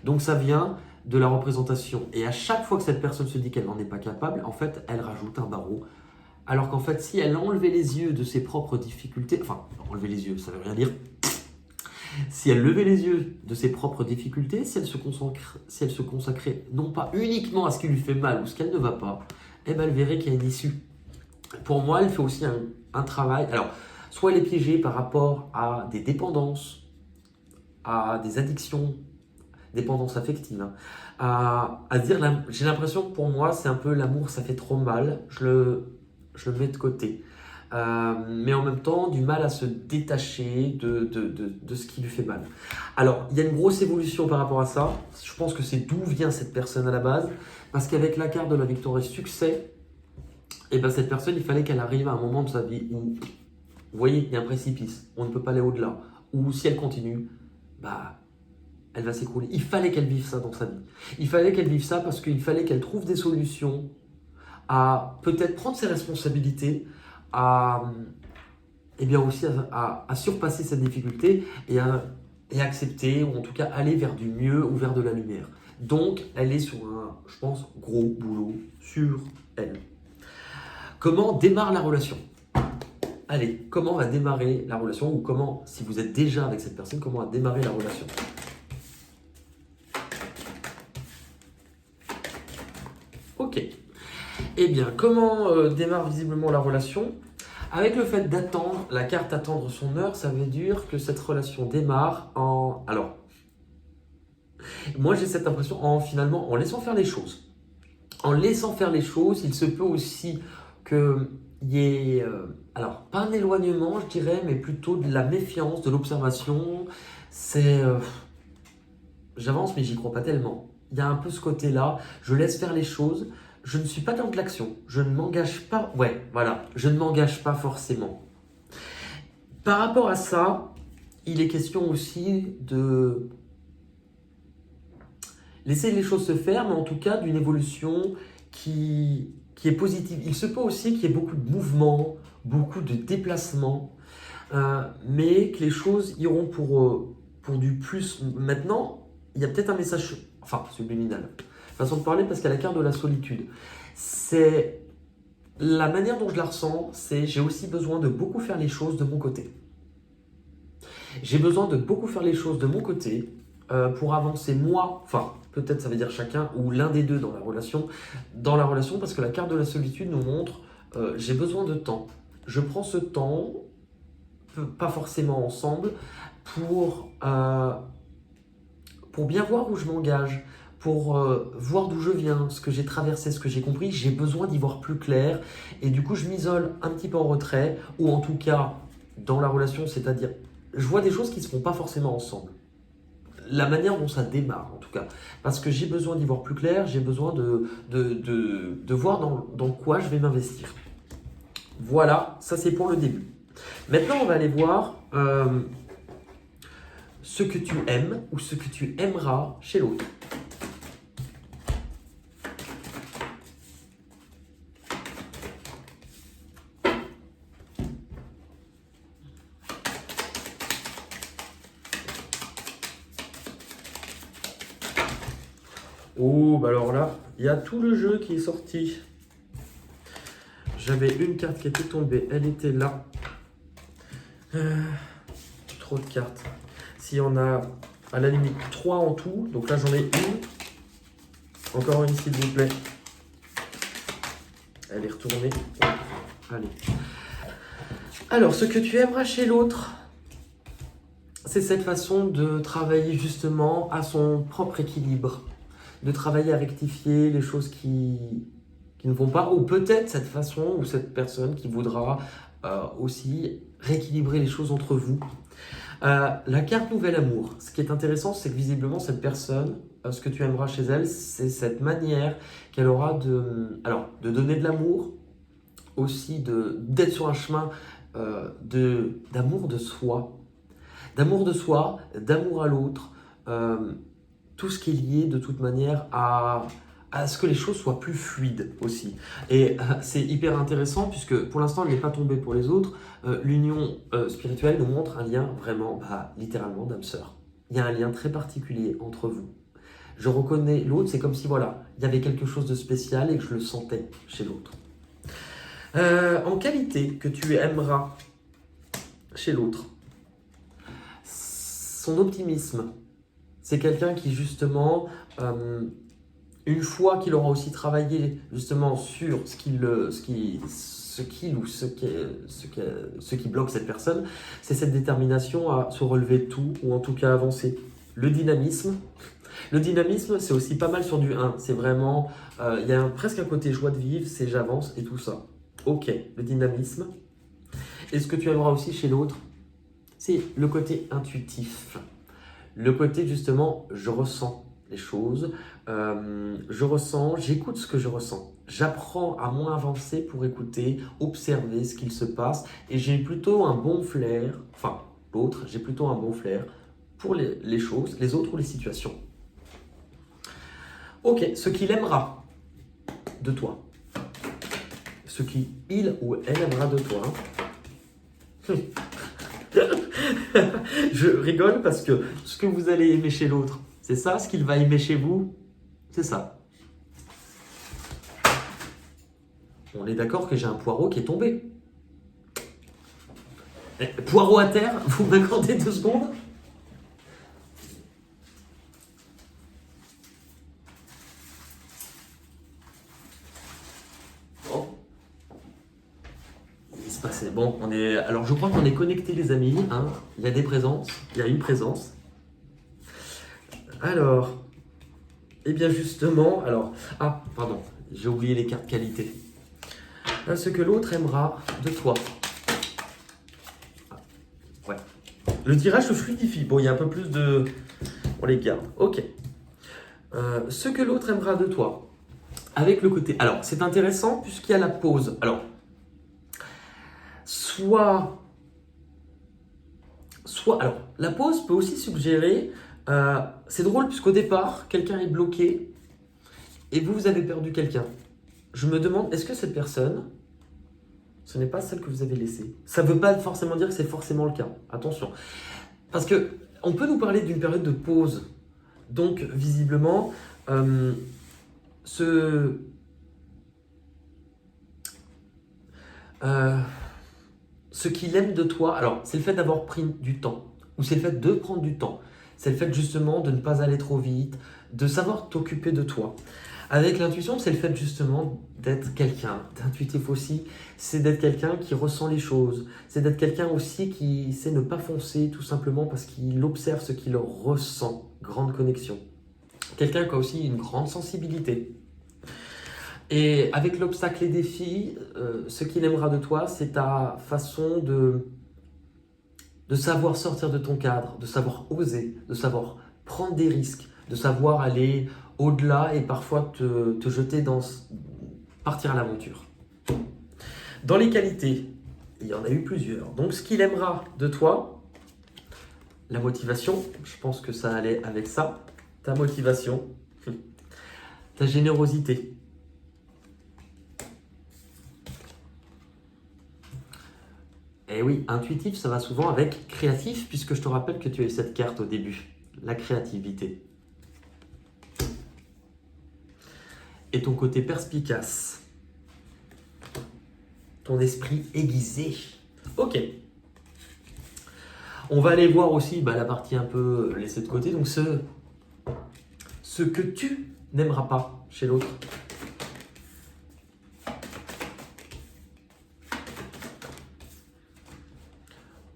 Donc ça vient de la représentation. Et à chaque fois que cette personne se dit qu'elle n'en est pas capable, en fait, elle rajoute un barreau. Alors qu'en fait, si elle enlevait les yeux de ses propres difficultés, enfin, enlever les yeux, ça ne veut rien dire. Si elle levait les yeux de ses propres difficultés, si elle se consacrait non pas uniquement à ce qui lui fait mal ou ce qu'elle ne va pas, eh ben elle verrait qu'il y a une issue. Pour moi, elle fait aussi un travail. Alors, soit elle est piégée par rapport à des dépendances, à des addictions, dépendance affective, hein, à dire, j'ai l'impression que pour moi, c'est un peu l'amour, ça fait trop mal, je le mets de côté. Mais en même temps, du mal à se détacher de ce qui lui fait mal. Alors, il y a une grosse évolution par rapport à ça. Je pense que c'est d'où vient cette personne à la base. Parce qu'avec la carte de la victoire et succès, et ben cette personne, il fallait qu'elle arrive à un moment de sa vie où, vous voyez, il y a un précipice, on ne peut pas aller au-delà. Ou si elle continue, bah, elle va s'écrouler. Il fallait qu'elle vive ça dans sa vie. Il fallait qu'elle vive ça parce qu'il fallait qu'elle trouve des solutions à peut-être prendre ses responsabilités, et bien aussi à surpasser cette difficulté et à accepter, ou en tout cas aller vers du mieux ou vers de la lumière. Donc, elle est sur un, je pense, gros boulot sur elle. Comment démarre la relation ? Allez, comment va démarrer la relation, ou comment, si vous êtes déjà avec cette personne, comment va démarrer la relation ? Ok. Eh bien, comment démarre visiblement la relation ? Avec le fait d'attendre, la carte attendre son heure, ça veut dire que cette relation démarre en... Alors, moi j'ai cette impression finalement en laissant faire les choses. En laissant faire les choses, il se peut aussi qu'il y ait, alors pas un éloignement je dirais, mais plutôt de la méfiance, de l'observation. J'avance mais j'y crois pas tellement. Il y a un peu ce côté-là, je laisse faire les choses. Je ne suis pas dans de l'action, je ne m'engage pas, je ne m'engage pas forcément. Par rapport à ça, il est question aussi de laisser les choses se faire, mais en tout cas d'une évolution qui est positive. Il se peut aussi qu'il y ait beaucoup de mouvements, beaucoup de déplacements, mais que les choses iront pour du plus. Maintenant, il y a peut-être un message, subliminal. Façon de parler, parce qu'il y a la carte de la solitude. C'est la manière dont je la ressens, c'est j'ai aussi besoin de beaucoup faire les choses de mon côté. J'ai besoin de beaucoup faire les choses de mon côté pour avancer moi, peut-être ça veut dire chacun ou l'un des deux dans la relation, parce que la carte de la solitude nous montre j'ai besoin de temps. Je prends ce temps, pas forcément ensemble, pour bien voir où je m'engage, pour voir d'où je viens, ce que j'ai traversé, ce que j'ai compris. J'ai besoin d'y voir plus clair et du coup je m'isole un petit peu en retrait, ou en tout cas dans la relation, c'est-à-dire je vois des choses qui ne se font pas forcément ensemble. la manière dont ça démarre en tout cas. Parce que j'ai besoin d'y voir plus clair, j'ai besoin de voir dans quoi je vais m'investir. Voilà, ça c'est pour le début. Maintenant, on va aller voir ce que tu aimes ou ce que tu aimeras chez l'autre. Oh, bah alors là, il y a tout le jeu qui est sorti. J'avais une carte qui était tombée, elle était là. Trop de cartes. S'il y en a à la limite 3 en tout, donc là j'en ai une. Encore une s'il vous plaît. Elle est retournée. Allez. Alors, ce que tu aimeras chez l'autre, c'est cette façon de travailler justement à son propre équilibre. De travailler à rectifier les choses qui ne vont pas, ou peut-être cette façon ou cette personne qui voudra aussi rééquilibrer les choses entre vous. La carte Nouvel Amour, ce qui est intéressant, c'est que visiblement cette personne, ce que tu aimeras chez elle, c'est cette manière qu'elle aura de donner de l'amour, aussi d'être sur un chemin d'amour de soi, d'amour à l'autre, tout ce qui est lié de toute manière à ce que les choses soient plus fluides aussi. Et c'est hyper intéressant puisque pour l'instant, elle n'est pas tombée pour les autres. L'union spirituelle nous montre un lien vraiment, littéralement d'âme sœur. Il y a un lien très particulier entre vous. Je reconnais l'autre, c'est comme si voilà, il y avait quelque chose de spécial et que je le sentais chez l'autre. En qualité que tu aimeras chez l'autre, son optimisme. C'est quelqu'un qui justement, une fois qu'il aura aussi travaillé justement sur ce qui bloque cette personne, c'est cette détermination à se relever de tout ou en tout cas avancer. Le dynamisme, c'est aussi pas mal sur du 1. C'est vraiment, il y a presque un côté joie de vivre, c'est j'avance et tout ça. Ok, le dynamisme. Et ce que tu aimeras aussi chez l'autre, c'est le côté intuitif. Le côté justement, je ressens les choses, j'écoute ce que je ressens. J'apprends à moins avancer pour écouter, observer ce qu'il se passe et j'ai plutôt un bon flair, j'ai plutôt un bon flair pour les choses, les autres ou les situations. Ok, ce qu'il aimera de toi. Ce qu'il ou elle aimera de toi. Je rigole parce que ce que vous allez aimer chez l'autre, c'est ça. Ce qu'il va aimer chez vous, c'est ça. On est d'accord que j'ai un poireau qui est tombé. Poireau à terre, vous m'accordez 2 secondes? Bon. Il se passait. Bon, alors je crois qu'on est connectés les amis. Hein. Il y a des présences, il y a une présence. Alors, eh bien justement, j'ai oublié les cartes qualité. Ce que l'autre aimera de toi. Ouais. Le tirage se fluidifie. Bon, il y a un peu plus de... On les garde. Ok. Ce que l'autre aimera de toi. Avec le côté... Alors, c'est intéressant puisqu'il y a la pause. Alors, alors, la pause peut aussi suggérer... c'est drôle puisqu'au départ, quelqu'un est bloqué et vous avez perdu quelqu'un. Je me demande, est-ce que cette personne, ce n'est pas celle que vous avez laissée? Ça ne veut pas forcément dire que c'est forcément le cas. Attention. Parce que on peut nous parler d'une période de pause. Donc, visiblement, ce qu'il aime de toi, alors, c'est le fait d'avoir pris du temps. Ou c'est le fait de prendre du temps. C'est le fait justement de ne pas aller trop vite, de savoir t'occuper de toi. Avec l'intuition, c'est le fait justement d'être quelqu'un d'intuitif aussi. C'est d'être quelqu'un qui ressent les choses. C'est d'être quelqu'un aussi qui sait ne pas foncer tout simplement parce qu'il observe ce qu'il ressent. Grande connexion. Quelqu'un qui a aussi une grande sensibilité. Et avec l'obstacle et défi, ce qu'il aimera de toi, c'est ta façon de savoir sortir de ton cadre, de savoir oser, de savoir prendre des risques, de savoir aller au-delà et parfois te jeter partir à l'aventure. Dans les qualités, il y en a eu plusieurs. Donc ce qu'il aimera de toi, la motivation, je pense que ça allait avec ça, ta motivation, ta générosité. Et oui, intuitif, ça va souvent avec créatif, puisque je te rappelle que tu as eu cette carte au début, la créativité. Et ton côté perspicace, ton esprit aiguisé. Ok. On va aller voir aussi la partie un peu laissée de côté, donc ce que tu n'aimeras pas chez l'autre.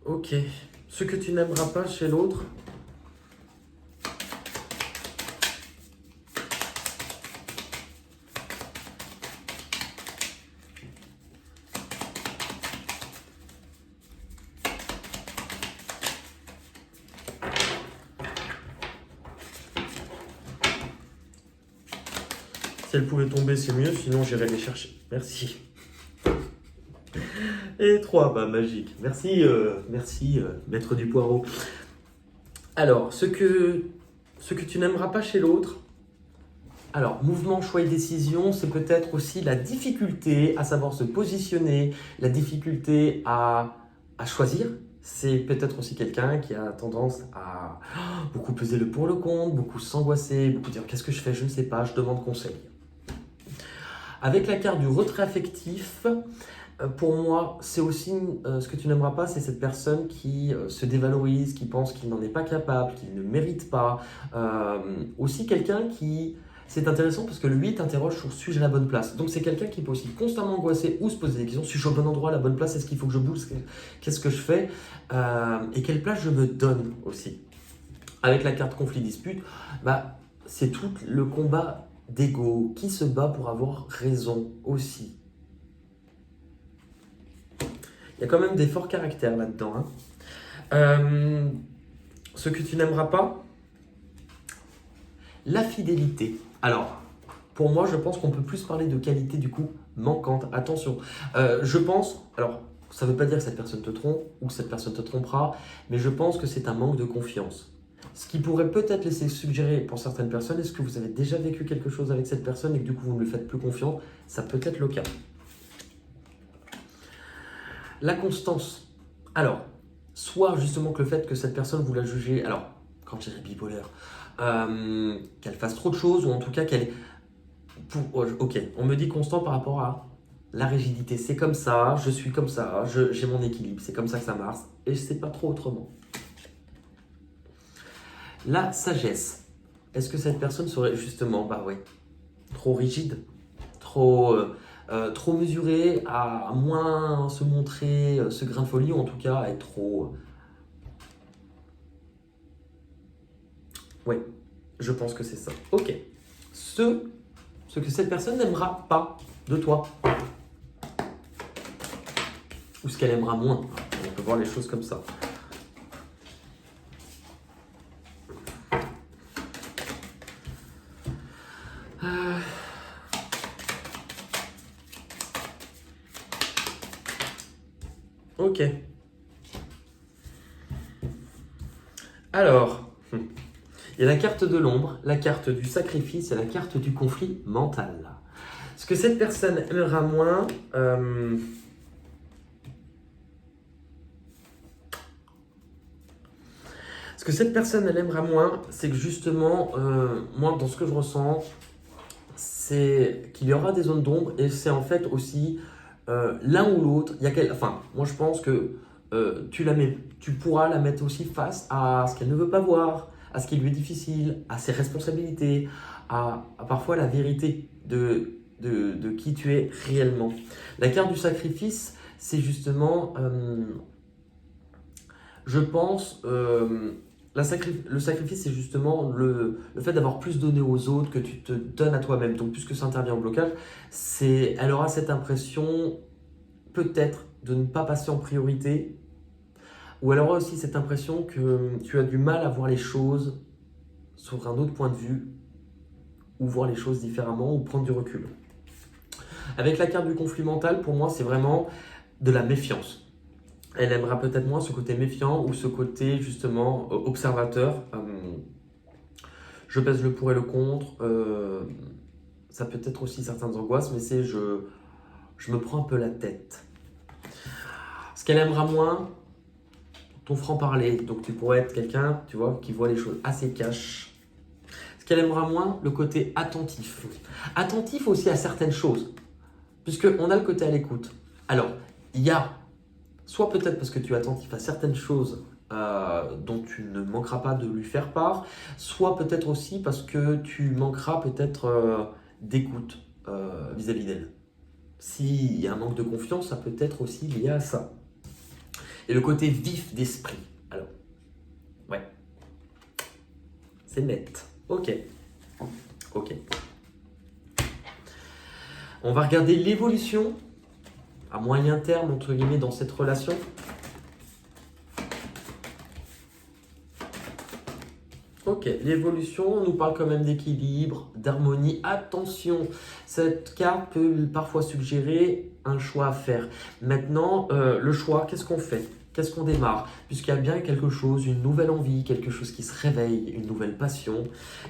Ok. Ce que tu n'aimeras pas chez l'autre. Si elle pouvait tomber, c'est mieux, sinon j'irai les chercher. Merci. Et 3, magique. Merci, maître du poireau. Alors, ce que tu n'aimeras pas chez l'autre, alors, mouvement, choix et décision, c'est peut-être aussi la difficulté à savoir se positionner, la difficulté à choisir. C'est peut-être aussi quelqu'un qui a tendance à beaucoup peser le pour le contre, beaucoup s'angoisser, beaucoup dire qu'est-ce que je fais, je ne sais pas, je demande conseil. Avec la carte du retrait affectif, pour moi, c'est aussi ce que tu n'aimeras pas, c'est cette personne qui se dévalorise, qui pense qu'il n'en est pas capable, qu'il ne mérite pas. Aussi quelqu'un qui... C'est intéressant parce que lui t'interroge sur suis-je à la bonne place. Donc c'est quelqu'un qui peut aussi constamment angoisser ou se poser des questions. Suis-je au bon endroit, à la bonne place? Est-ce qu'il faut que je bouge? Qu'est-ce que je fais? Et quelle place je me donne aussi. Avec la carte conflit-dispute, c'est tout le combat d'ego qui se bat pour avoir raison aussi. Il y a quand même des forts caractères là-dedans. Ce que tu n'aimeras pas, la fidélité. Alors, pour moi, je pense qu'on peut plus parler de qualité du coup manquante. Attention, je pense, alors ça ne veut pas dire que cette personne te trompe ou que cette personne te trompera, mais je pense que c'est un manque de confiance. Ce qui pourrait peut-être laisser suggérer pour certaines personnes, est-ce que vous avez déjà vécu quelque chose avec cette personne et que du coup vous ne lui faites plus confiance? Ça peut être le cas. La constance. Alors, soit justement que le fait que cette personne vous la jugez, alors quand je dirais bipolaire, qu'elle fasse trop de choses ou en tout cas qu'elle... Ok, on me dit constant par rapport à la rigidité. C'est comme ça, je suis comme ça, j'ai mon équilibre, c'est comme ça que ça marche et je ne sais pas trop autrement. La sagesse. Est-ce que cette personne serait justement, trop rigide, trop mesurée, à moins se montrer ce grain de folie ou en tout cas à être trop... Oui, je pense que c'est ça. Ok. Ce que cette personne n'aimera pas de toi. Ou ce qu'elle aimera moins. On peut voir les choses comme ça. Ok. Alors, il y a la carte de l'ombre, la carte du sacrifice et la carte du conflit mental. Ce que cette personne aimera moins, c'est que justement, moi, dans ce que je ressens, c'est qu'il y aura des zones d'ombre et c'est en fait aussi l'un ou l'autre. Moi, je pense que tu pourras la mettre aussi face à ce qu'elle ne veut pas voir, à ce qui lui est difficile, à ses responsabilités, à parfois la vérité de qui tu es réellement. La carte du sacrifice, c'est justement, je pense, le sacrifice, c'est justement le fait d'avoir plus donné aux autres que tu te donnes à toi-même. Donc, puisque ça intervient en blocage, elle aura cette impression peut-être de ne pas passer en priorité, ou elle aura aussi cette impression que tu as du mal à voir les choses sur un autre point de vue, ou voir les choses différemment, ou prendre du recul. Avec la carte du conflit mental, pour moi, c'est vraiment de la méfiance. Elle aimera peut-être moins ce côté méfiant ou ce côté justement observateur. Je pèse le pour et le contre. Ça peut être aussi certaines angoisses, mais c'est je me prends un peu la tête. Ce qu'elle aimera moins, ton franc-parler. Donc tu pourrais être quelqu'un, tu vois, qui voit les choses assez cash. Ce qu'elle aimera moins, le côté attentif. Attentif aussi à certaines choses, puisqu'on a le côté à l'écoute. Alors, il y a, soit peut-être parce que tu es attentif à certaines choses dont tu ne manqueras pas de lui faire part, soit peut-être aussi parce que tu manqueras peut-être d'écoute vis-à-vis d'elle. S'il y a un manque de confiance, ça peut être aussi lié à ça. Et le côté vif d'esprit. Alors, ouais, c'est net. Ok. Ok. On va regarder l'évolution à moyen terme, entre guillemets, dans cette relation. Ok, l'évolution, on nous parle quand même d'équilibre, d'harmonie. Attention, cette carte peut parfois suggérer un choix à faire. Maintenant, le choix, qu'est-ce qu'on fait? Qu'est-ce qu'on démarre? Puisqu'il y a bien quelque chose, une nouvelle envie, quelque chose qui se réveille, une nouvelle passion.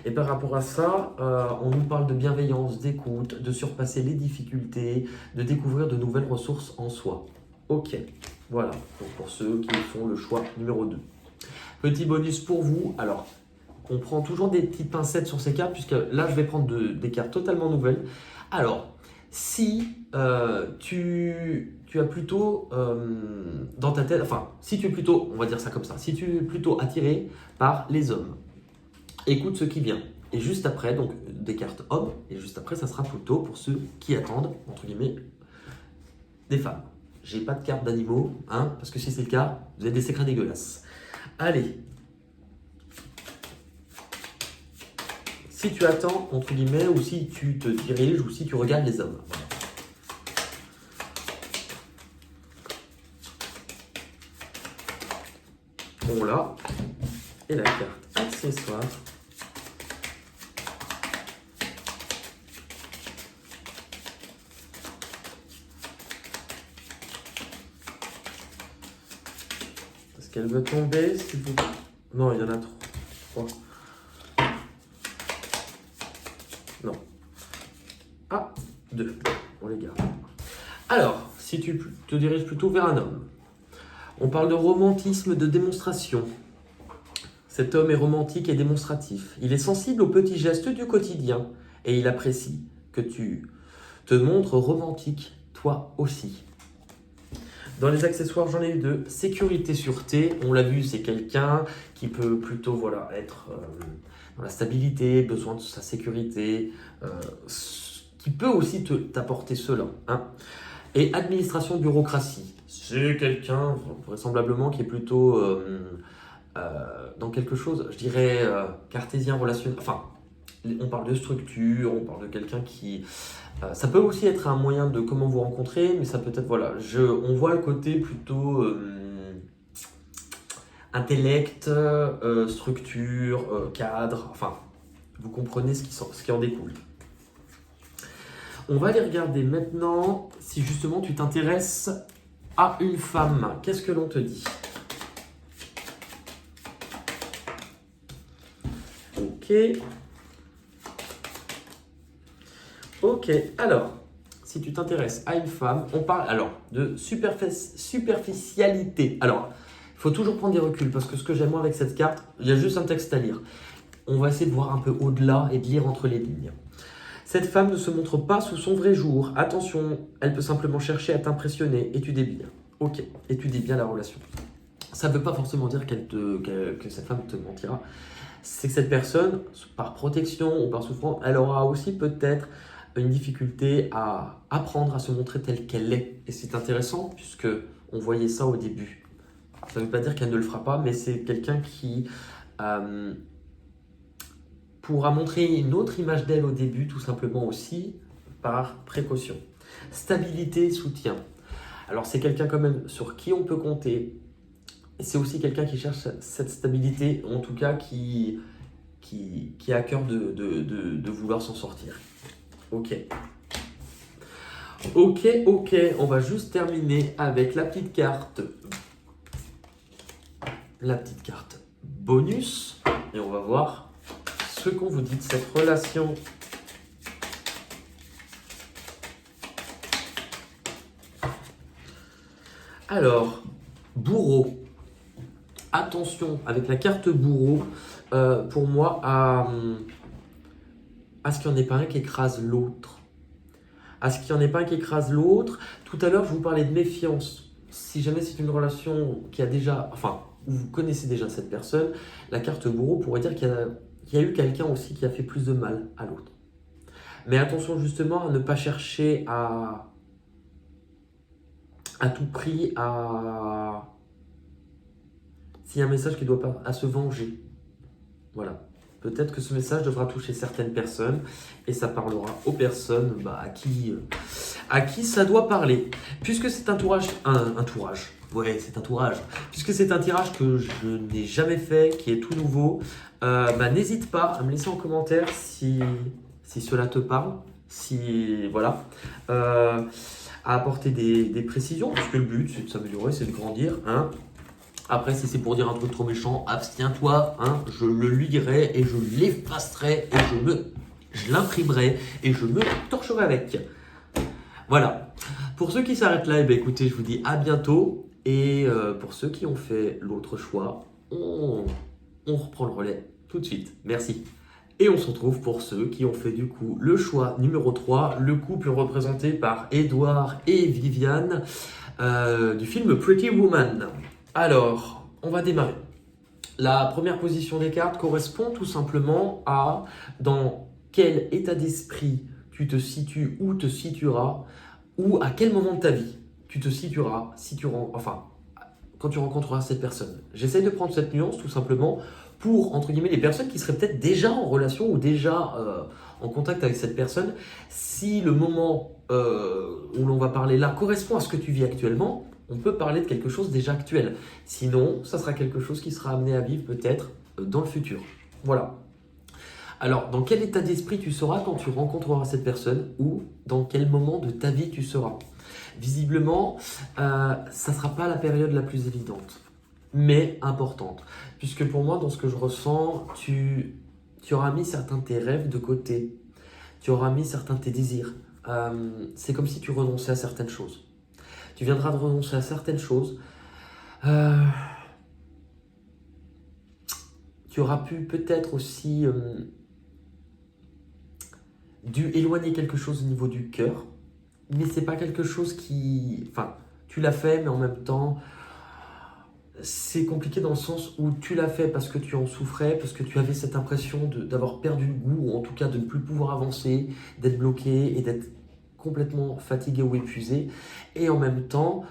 Et par rapport à ça, on nous parle de bienveillance, d'écoute, de surpasser les difficultés, de découvrir de nouvelles ressources en soi. Ok, voilà, donc pour ceux qui font le choix numéro 2. Petit bonus pour vous, alors, on prend toujours des petites pincettes sur ces cartes, puisque là, je vais prendre des cartes totalement nouvelles. Alors, si tu as plutôt dans ta tête, enfin, si tu es plutôt, on va dire ça comme ça, si tu es plutôt attiré par les hommes, écoute ce qui vient. Et juste après, donc des cartes hommes, et juste après, ça sera plutôt pour ceux qui attendent, entre guillemets, des femmes. J'ai pas de carte d'animaux, hein, parce que si c'est le cas, vous avez des secrets dégueulasses. Allez. Si tu attends, entre guillemets, ou si tu te diriges, ou si tu regardes les hommes. Bon là, et la carte accessoire. Est-ce qu'elle veut tomber, s'il vous plaît? Non, il y en a trois. Non. Ah, 2. On les garde. Alors, si tu te diriges plutôt vers un homme, on parle de romantisme, de démonstration. Cet homme est romantique et démonstratif. Il est sensible aux petits gestes du quotidien et il apprécie que tu te montres romantique, toi aussi. Dans les accessoires, j'en ai eu 2. Sécurité, sûreté. On l'a vu, c'est quelqu'un qui peut plutôt voilà, être dans la stabilité, besoin de sa sécurité, qui peut aussi t'apporter cela. Hein. Et administration, bureaucratie. C'est quelqu'un, vraisemblablement, qui est plutôt dans quelque chose, je dirais, cartésien, relationnel. Enfin, on parle de structure, on parle de quelqu'un qui... ça peut aussi être un moyen de comment vous rencontrer, mais ça peut être, voilà, on voit le côté plutôt intellect, structure, cadre, enfin, vous comprenez ce qui en découle. On va aller regarder maintenant si justement tu t'intéresses à une femme. Qu'est-ce que l'on te dit? Ok. Ok, alors, si tu t'intéresses à une femme, on parle alors de superficialité. Alors, il faut toujours prendre des reculs parce que ce que j'aime moi avec cette carte, il y a juste un texte à lire. On va essayer de voir un peu au-delà et de lire entre les lignes. Cette femme ne se montre pas sous son vrai jour. Attention, elle peut simplement chercher à t'impressionner. Étudiez bien. Ok, étudiez bien la relation. Ça ne veut pas forcément dire que cette femme te mentira. C'est que cette personne, par protection ou par souffrance, elle aura aussi peut-être une difficulté à apprendre à se montrer telle qu'elle est. Et c'est intéressant puisque on voyait ça au début. Ça ne veut pas dire qu'elle ne le fera pas, mais c'est quelqu'un qui pourra montrer une autre image d'elle au début, tout simplement aussi par précaution. Stabilité, soutien. Alors c'est quelqu'un quand même sur qui on peut compter. Et c'est aussi quelqu'un qui cherche cette stabilité, en tout cas qui qui a à cœur de vouloir s'en sortir. Ok. Ok, on va juste terminer avec la petite carte bonus et on va voir ce qu'on vous dit de cette relation. Alors, bourreau. Attention avec la carte bourreau, pour moi, à ce qu'il n'y en ait pas un qui écrase l'autre. À ce qu'il n'y en ait pas un qui écrase l'autre. Tout à l'heure, je vous parlais de méfiance. Si jamais c'est une relation qui a déjà, enfin, où vous connaissez déjà cette personne, la carte bourreau pourrait dire qu'il y a eu quelqu'un aussi qui a fait plus de mal à l'autre. Mais attention justement à ne pas chercher à tout prix s'il y a un message qui doit pas à se venger. Voilà. Peut-être que ce message devra toucher certaines personnes et ça parlera aux personnes à qui ça doit parler. Puisque c'est un tourage. Ouais, c'est un tourage. Puisque c'est un tirage que je n'ai jamais fait, qui est tout nouveau, n'hésite pas à me laisser en commentaire si cela te parle. Voilà. À apporter des précisions, puisque le but c'est de s'améliorer, c'est de grandir. Hein. Après, si c'est pour dire un truc trop méchant, abstiens-toi, hein, je le lirai et je l'effacerai et je l'imprimerai et je me torcherai avec. Voilà. Pour ceux qui s'arrêtent là, écoutez, je vous dis à bientôt. Et pour ceux qui ont fait l'autre choix, on reprend le relais tout de suite. Merci. Et on se retrouve pour ceux qui ont fait du coup le choix numéro 3, le couple représenté par Edouard et Viviane du film Pretty Woman. Alors, on va démarrer. La première position des cartes correspond tout simplement à dans quel état d'esprit tu te situes ou te situeras, ou à quel moment de ta vie tu te situeras, quand tu rencontreras cette personne. J'essaye de prendre cette nuance tout simplement pour, entre guillemets, les personnes qui seraient peut-être déjà en relation ou déjà en contact avec cette personne. Si le moment où l'on va parler là correspond à ce que tu vis actuellement, on peut parler de quelque chose déjà actuel. Sinon, ça sera quelque chose qui sera amené à vivre peut-être dans le futur. Voilà. Alors, dans quel état d'esprit tu seras quand tu rencontreras cette personne ou dans quel moment de ta vie tu seras? Visiblement, ça ne sera pas la période la plus évidente, mais importante. Puisque pour moi, dans ce que je ressens, tu auras mis certains de tes rêves de côté. Tu auras mis certains de tes désirs. C'est comme si tu renonçais à certaines choses. Tu viendras de renoncer à certaines choses. Tu auras pu peut-être aussi dû éloigner quelque chose au niveau du cœur. Mais c'est pas quelque chose qui... Enfin, tu l'as fait, mais en même temps, c'est compliqué dans le sens où tu l'as fait parce que tu en souffrais, parce que tu avais cette impression d'avoir perdu le goût, ou en tout cas de ne plus pouvoir avancer, d'être bloqué et d'être complètement fatigué ou épuisé. Et en même temps,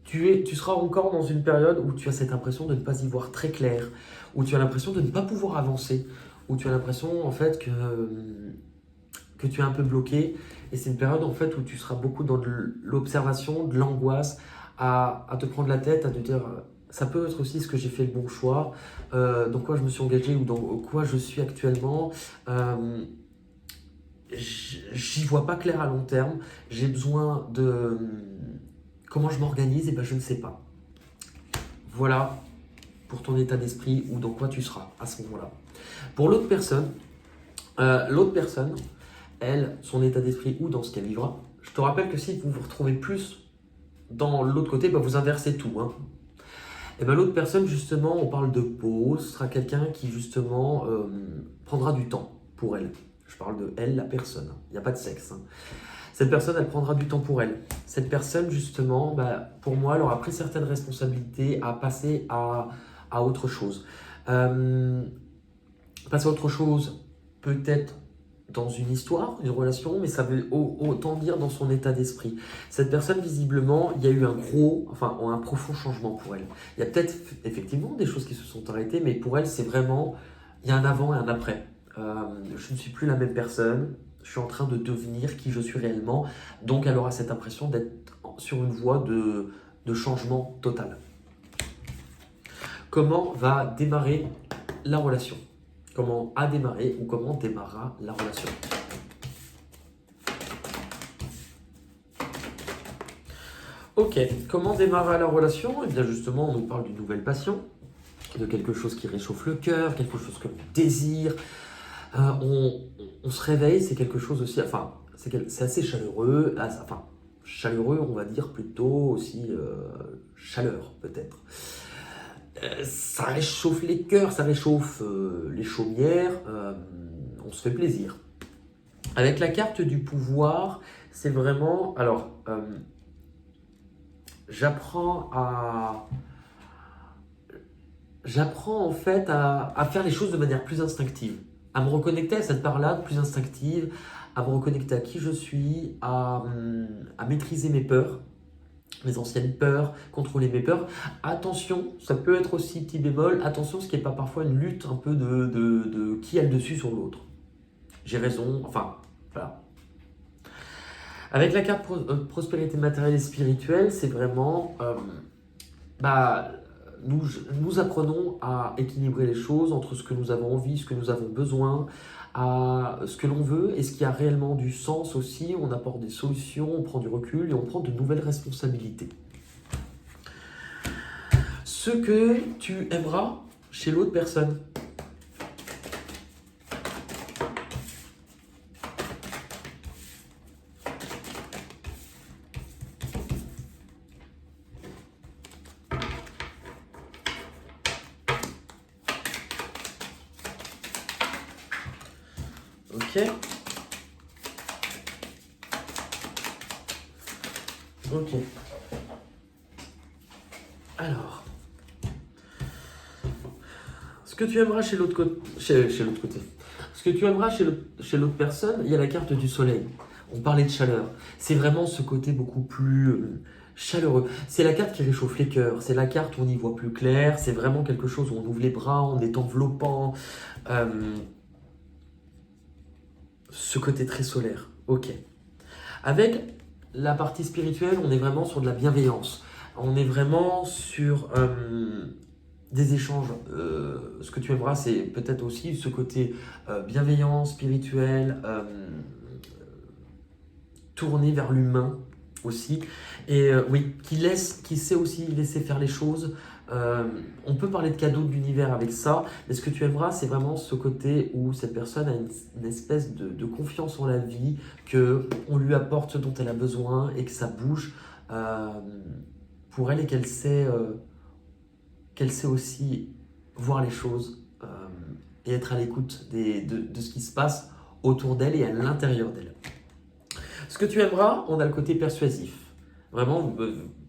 tu seras encore dans une période où tu as cette impression de ne pas y voir très clair, où tu as l'impression de ne pas pouvoir avancer, où tu as l'impression en fait que tu es un peu bloqué. Et c'est une période en fait où tu seras beaucoup dans de l'observation, de l'angoisse, à te prendre la tête, à te dire ça peut être aussi ce que j'ai fait le bon choix, dans quoi je me suis engagé ou dans quoi je suis actuellement. J'y vois pas clair à long terme, j'ai besoin de... Comment je m'organise, et ben je ne sais pas. Voilà pour ton état d'esprit ou dans quoi tu seras à ce moment-là. Pour l'autre personne, elle, son état d'esprit ou dans ce qu'elle vivra, je te rappelle que si vous vous retrouvez plus dans l'autre côté, ben vous inversez tout. Hein. Et ben l'autre personne, justement, on parle de pause, ce sera quelqu'un qui, justement, prendra du temps pour elle. Je parle de elle, la personne. Il n'y a pas de sexe. Hein. Cette personne, elle prendra du temps pour elle. Cette personne, justement, pour moi, elle aura pris certaines responsabilités à passer à autre chose. Passer à autre chose, peut-être dans une histoire, une relation, mais ça veut autant dire dans son état d'esprit. Cette personne, visiblement, il y a eu un profond changement pour elle. Il y a peut-être effectivement des choses qui se sont arrêtées, mais pour elle, c'est vraiment, il y a un avant et un après. Je ne suis plus la même personne, je suis en train de devenir qui je suis réellement, donc elle aura cette impression d'être sur une voie de changement total. Comment va démarrer la relation. Comment a démarré ou comment démarrera la relation. Ok, comment démarrera la relation? Eh bien justement, on nous parle d'une nouvelle passion, de quelque chose qui réchauffe le cœur, quelque chose que l'on désire. On se réveille, c'est quelque chose aussi, enfin, c'est assez chaleureux, enfin, chaleureux, on va dire plutôt aussi chaleur peut-être. Ça réchauffe les cœurs, ça réchauffe les chaumières, on se fait plaisir. Avec la carte du pouvoir, c'est vraiment, alors, j'apprends en fait à faire les choses de manière plus instinctive, à me reconnecter à cette part-là plus instinctive, à me reconnecter à qui je suis, à maîtriser mes peurs, mes anciennes peurs, contrôler mes peurs. Attention, ça peut être aussi petit bémol, attention, ce qui n'est pas parfois une lutte un peu de qui a le dessus sur l'autre. J'ai raison, enfin, voilà. Avec la carte prospérité matérielle et spirituelle, c'est vraiment, bah, nous apprenons à équilibrer les choses entre ce que nous avons envie, ce que nous avons besoin, à ce que l'on veut et ce qui a réellement du sens aussi. On apporte des solutions, on prend du recul et on prend de nouvelles responsabilités. Ce que tu aimeras chez l'autre personne. Ok. Ok. Alors, ce que tu aimeras chez l'autre côté, chez l'autre côté, ce que tu aimeras chez l'autre personne, il y a la carte du soleil. On parlait de chaleur. C'est vraiment ce côté beaucoup plus chaleureux. C'est la carte qui réchauffe les cœurs. C'est la carte où on y voit plus clair. C'est vraiment quelque chose où on ouvre les bras, on est enveloppant. Ce côté très solaire. Ok. Avec la partie spirituelle, on est vraiment sur de la bienveillance. On est vraiment sur des échanges. Ce que tu aimeras, c'est peut-être aussi ce côté bienveillant, spirituel, tourné vers l'humain aussi. Et oui, qui sait aussi laisser faire les choses. On peut parler de cadeaux de l'univers avec ça, mais ce que tu aimeras, c'est vraiment ce côté où cette personne a une espèce de confiance en la vie, qu'on lui apporte ce dont elle a besoin et que ça bouge pour elle et qu'elle sait aussi voir les choses et être à l'écoute de ce qui se passe autour d'elle et à l'intérieur d'elle. Ce que tu aimeras, on a le côté persuasif. Vraiment,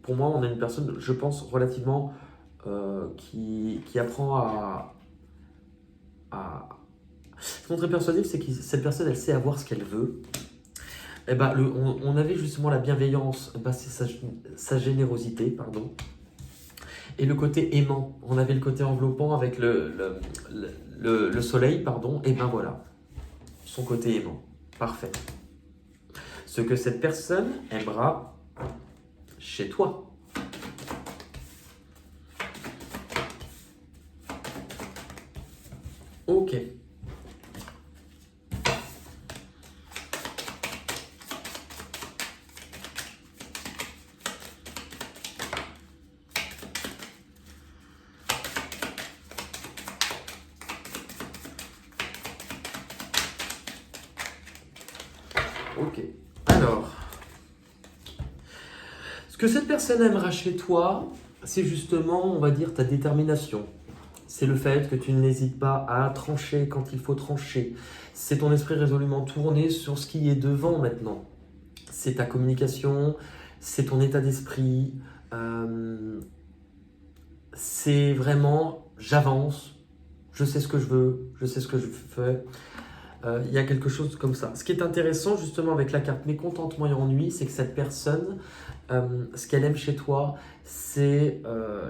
pour moi, on a une personne, je pense, relativement qui apprend Ce qui est très persuasif, c'est que cette personne, elle sait avoir ce qu'elle veut. Et ben, on avait justement la bienveillance, c'est sa générosité, pardon. Et le côté aimant, on avait le côté enveloppant avec le soleil, pardon. Et ben voilà, son côté aimant. Parfait. Ce que cette personne aimera chez toi. Ok. Ok. Alors, ce que cette personne aimera chez toi, c'est justement, on va dire, ta détermination. C'est le fait que tu n'hésites pas à trancher quand il faut trancher. C'est ton esprit résolument tourné sur ce qui est devant maintenant. C'est ta communication, c'est ton état d'esprit. C'est vraiment, j'avance, je sais ce que je veux, je sais ce que je fais. Il y a quelque chose comme ça. Ce qui est intéressant justement avec la carte mécontentement et ennui, c'est que cette personne, ce qu'elle aime chez toi, c'est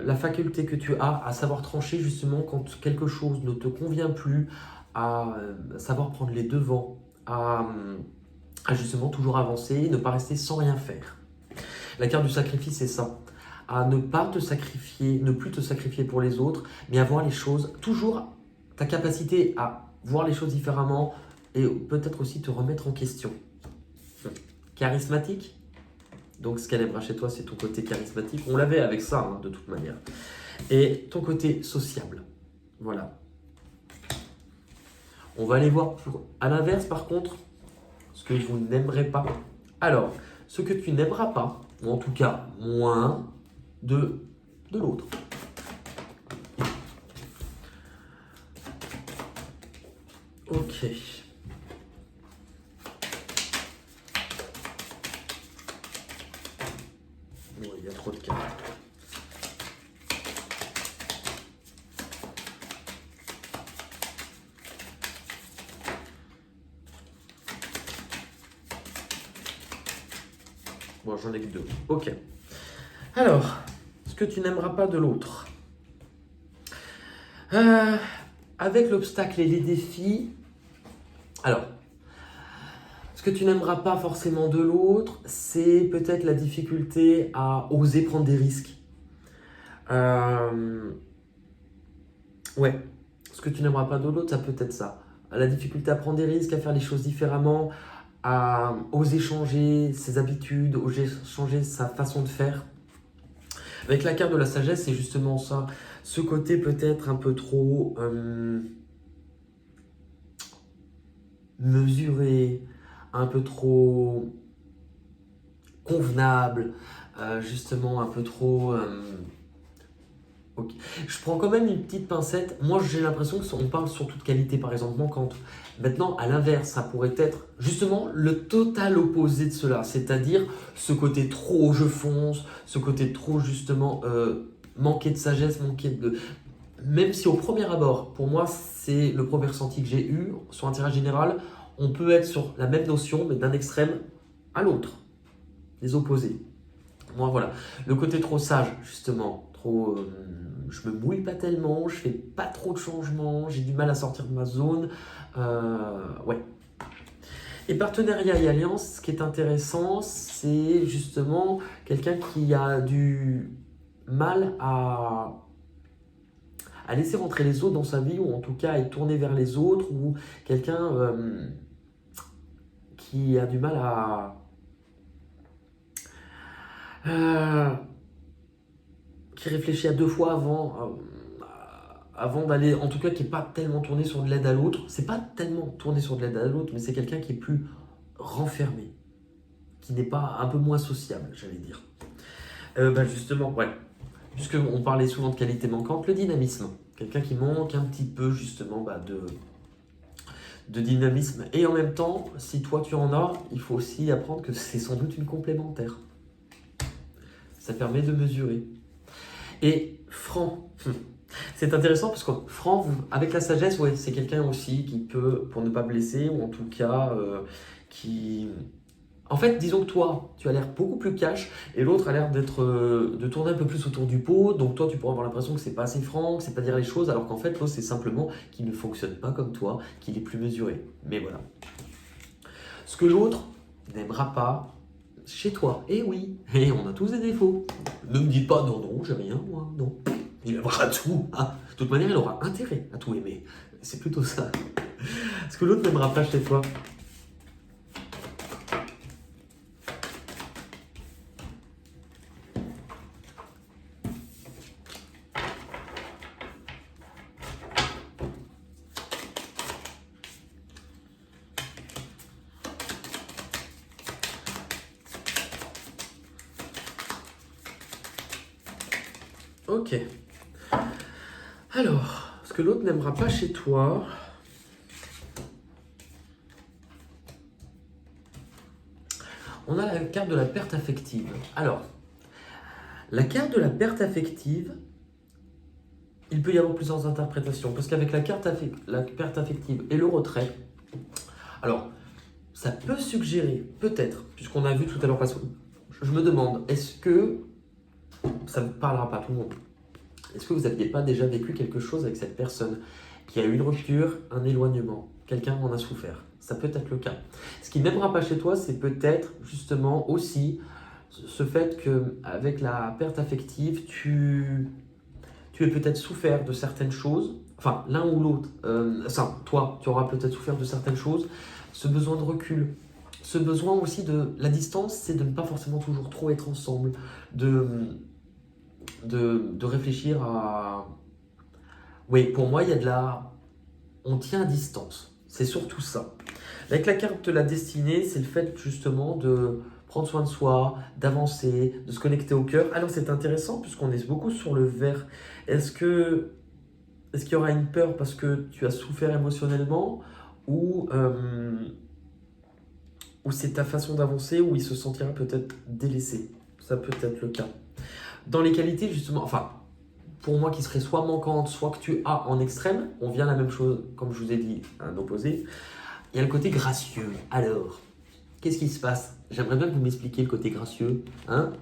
la faculté que tu as à savoir trancher justement quand quelque chose ne te convient plus, à savoir prendre les devants, à justement toujours avancer, ne pas rester sans rien faire. La carte du sacrifice, c'est ça. À ne pas te sacrifier, ne plus te sacrifier pour les autres, mais à voir les choses toujours ta capacité à voir les choses différemment et peut-être aussi te remettre en question. Charismatique. Donc ce qu'elle aimera chez toi, c'est ton côté charismatique. On l'avait avec ça, hein, de toute manière. Et ton côté sociable. Voilà. On va aller voir à l'inverse, par contre, ce que vous n'aimerez pas. Alors, ce que tu n'aimeras pas, ou en tout cas moins de l'autre. Ok. Bon, il y a trop de cartes. Bon, j'en ai que 2. Ok. Alors, ce que tu n'aimeras pas de l'autre. Avec l'obstacle et les défis. Alors, ce que tu n'aimeras pas forcément de l'autre, c'est peut-être la difficulté à oser prendre des risques. Ouais, ce que tu n'aimeras pas de l'autre, ça peut être ça. La difficulté à prendre des risques, à faire les choses différemment, à oser changer ses habitudes, oser changer sa façon de faire. Avec la carte de la sagesse, c'est justement ça. Ce côté peut-être un peu trop mesuré, un peu trop convenable, justement un peu trop... ok. Je prends quand même une petite pincette. Moi, j'ai l'impression qu'on parle surtout de qualité, par exemple, manquante. Maintenant, à l'inverse, ça pourrait être justement le total opposé de cela. C'est-à-dire ce côté trop je fonce, ce côté trop justement manquer de sagesse, manquer de... Même si au premier abord, pour moi, c'est le premier ressenti que j'ai eu sur un tirage général, on peut être sur la même notion, mais d'un extrême à l'autre. Les opposés. Moi, voilà. Le côté trop sage, justement. Trop, je me mouille pas tellement, je fais pas trop de changements, j'ai du mal à sortir de ma zone. Ouais. Et partenariat et alliance, ce qui est intéressant, c'est justement quelqu'un qui a du mal à laisser rentrer les autres dans sa vie, ou en tout cas à être tourné vers les autres, ou quelqu'un qui a du mal à... qui réfléchit à 2 fois avant d'aller, en tout cas qui n'est pas tellement tourné sur de l'aide à l'autre. C'est pas tellement tourné sur de l'aide à l'autre, mais c'est quelqu'un qui est plus renfermé, qui n'est pas un peu moins sociable, j'allais dire. Justement, ouais. Puisqu'on parlait souvent de qualité manquante, le dynamisme. Quelqu'un qui manque un petit peu justement de dynamisme. Et en même temps, si toi tu en as, il faut aussi apprendre que c'est sans doute une complémentaire. Ça permet de mesurer. Et franc, c'est intéressant parce que franc, avec la sagesse, ouais, c'est quelqu'un aussi qui peut, pour ne pas blesser, ou en tout cas, qui... En fait, disons que toi, tu as l'air beaucoup plus cash et l'autre a l'air de tourner un peu plus autour du pot. Donc toi, tu pourras avoir l'impression que c'est pas assez franc, que c'est pas dire les choses, alors qu'en fait, l'autre, c'est simplement qu'il ne fonctionne pas comme toi, qu'il est plus mesuré. Mais voilà. Ce que l'autre n'aimera pas chez toi. Et oui, et on a tous des défauts. Ne me dites pas non, non, j'ai rien, moi, non. Il aimera tout. Hein. De toute manière, il aura intérêt à tout aimer. C'est plutôt ça. Ce que l'autre n'aimera pas chez toi. Ok. Alors, ce que l'autre n'aimera pas chez toi. On a la carte de la perte affective. Alors, la carte de la perte affective, il peut y avoir plusieurs interprétations. Parce qu'avec la perte affective et le retrait, alors, ça peut suggérer, peut-être, puisqu'on a vu tout à l'heure, je me demande, est-ce que, ça ne parlera pas à tout le monde, est-ce que vous n'aviez pas déjà vécu quelque chose avec cette personne qui a eu une rupture, un éloignement, quelqu'un en a souffert? Ça peut être le cas. Ce qui n'aimera pas chez toi, c'est peut-être justement aussi ce fait qu'avec la perte affective, tu aies peut-être souffert de certaines choses enfin l'un ou l'autre, toi, tu auras peut-être souffert de certaines choses, ce besoin de recul, ce besoin aussi de la distance, c'est de ne pas forcément toujours trop être ensemble, de, de réfléchir à... Oui, pour moi, il y a de la... On tient à distance, c'est surtout ça. Avec la carte de la destinée, c'est le fait justement de prendre soin de soi, d'avancer, de se connecter au cœur. Alors c'est intéressant puisqu'on est beaucoup sur le vert. Est-ce que est-ce qu'il y aura une peur parce que tu as souffert émotionnellement ou, ou c'est ta façon d'avancer ou il se sentira peut-être délaissé? Ça peut être le cas. Dans les qualités, justement, enfin, pour moi qui serait soit manquante, soit que tu as en extrême, on vient à la même chose, comme je vous ai dit, un opposé. Il y a le côté gracieux. Alors, qu'est-ce qui se passe? J'aimerais bien que vous m'expliquiez le côté gracieux. Hein?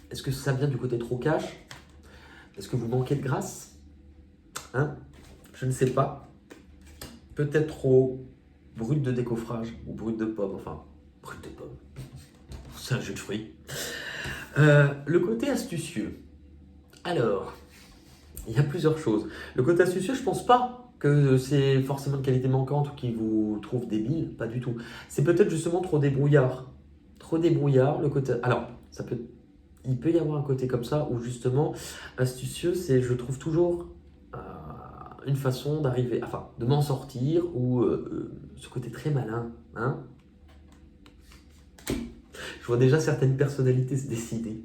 Est-ce que ça vient du côté trop cash? Est-ce que vous manquez de grâce? Hein? Je ne sais pas. Peut-être trop brut de décoffrage ou brut de pomme. Enfin, brut de pomme. C'est un jus de fruits. Le côté astucieux. Alors, il y a plusieurs choses. Le côté astucieux, je pense pas que c'est forcément une qualité manquante ou qui vous trouve débile, pas du tout. C'est peut-être justement trop débrouillard. Trop débrouillard, le côté... Alors, il peut y avoir un côté comme ça où justement, astucieux, c'est je trouve toujours une façon d'arriver, enfin, de m'en sortir ou ce côté très malin, hein. Je vois déjà certaines personnalités se décider.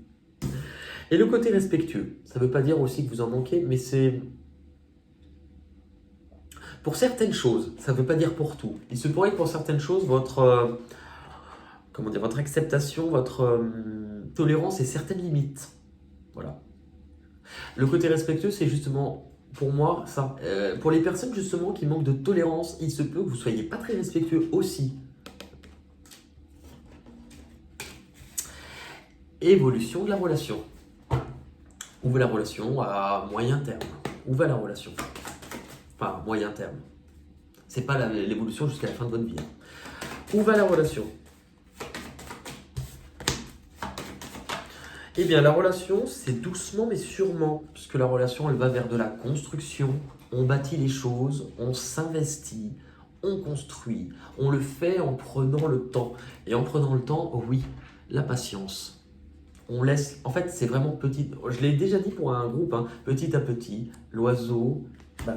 Et le côté respectueux, ça ne veut pas dire aussi que vous en manquez, mais c'est... Pour certaines choses, ça ne veut pas dire pour tout. Il se pourrait que pour certaines choses, votre, comment dire, votre acceptation, votre tolérance ait certaines limites. Voilà. Le côté respectueux, c'est justement, pour moi, ça. Pour les personnes justement qui manquent de tolérance, il se peut que vous ne soyez pas très respectueux aussi. Évolution de la relation. Où va la relation à moyen terme? Où va la relation? Enfin, moyen terme. C'est pas l'évolution jusqu'à la fin de votre vie. Où va la relation? Eh bien, la relation, c'est doucement mais sûrement, puisque la relation, elle va vers de la construction. On bâtit les choses, on s'investit, on construit. On le fait en prenant le temps. Et en prenant le temps, oui, la patience. On laisse, en fait, c'est vraiment petit. Je l'ai déjà dit pour un groupe, hein, petit à petit, l'oiseau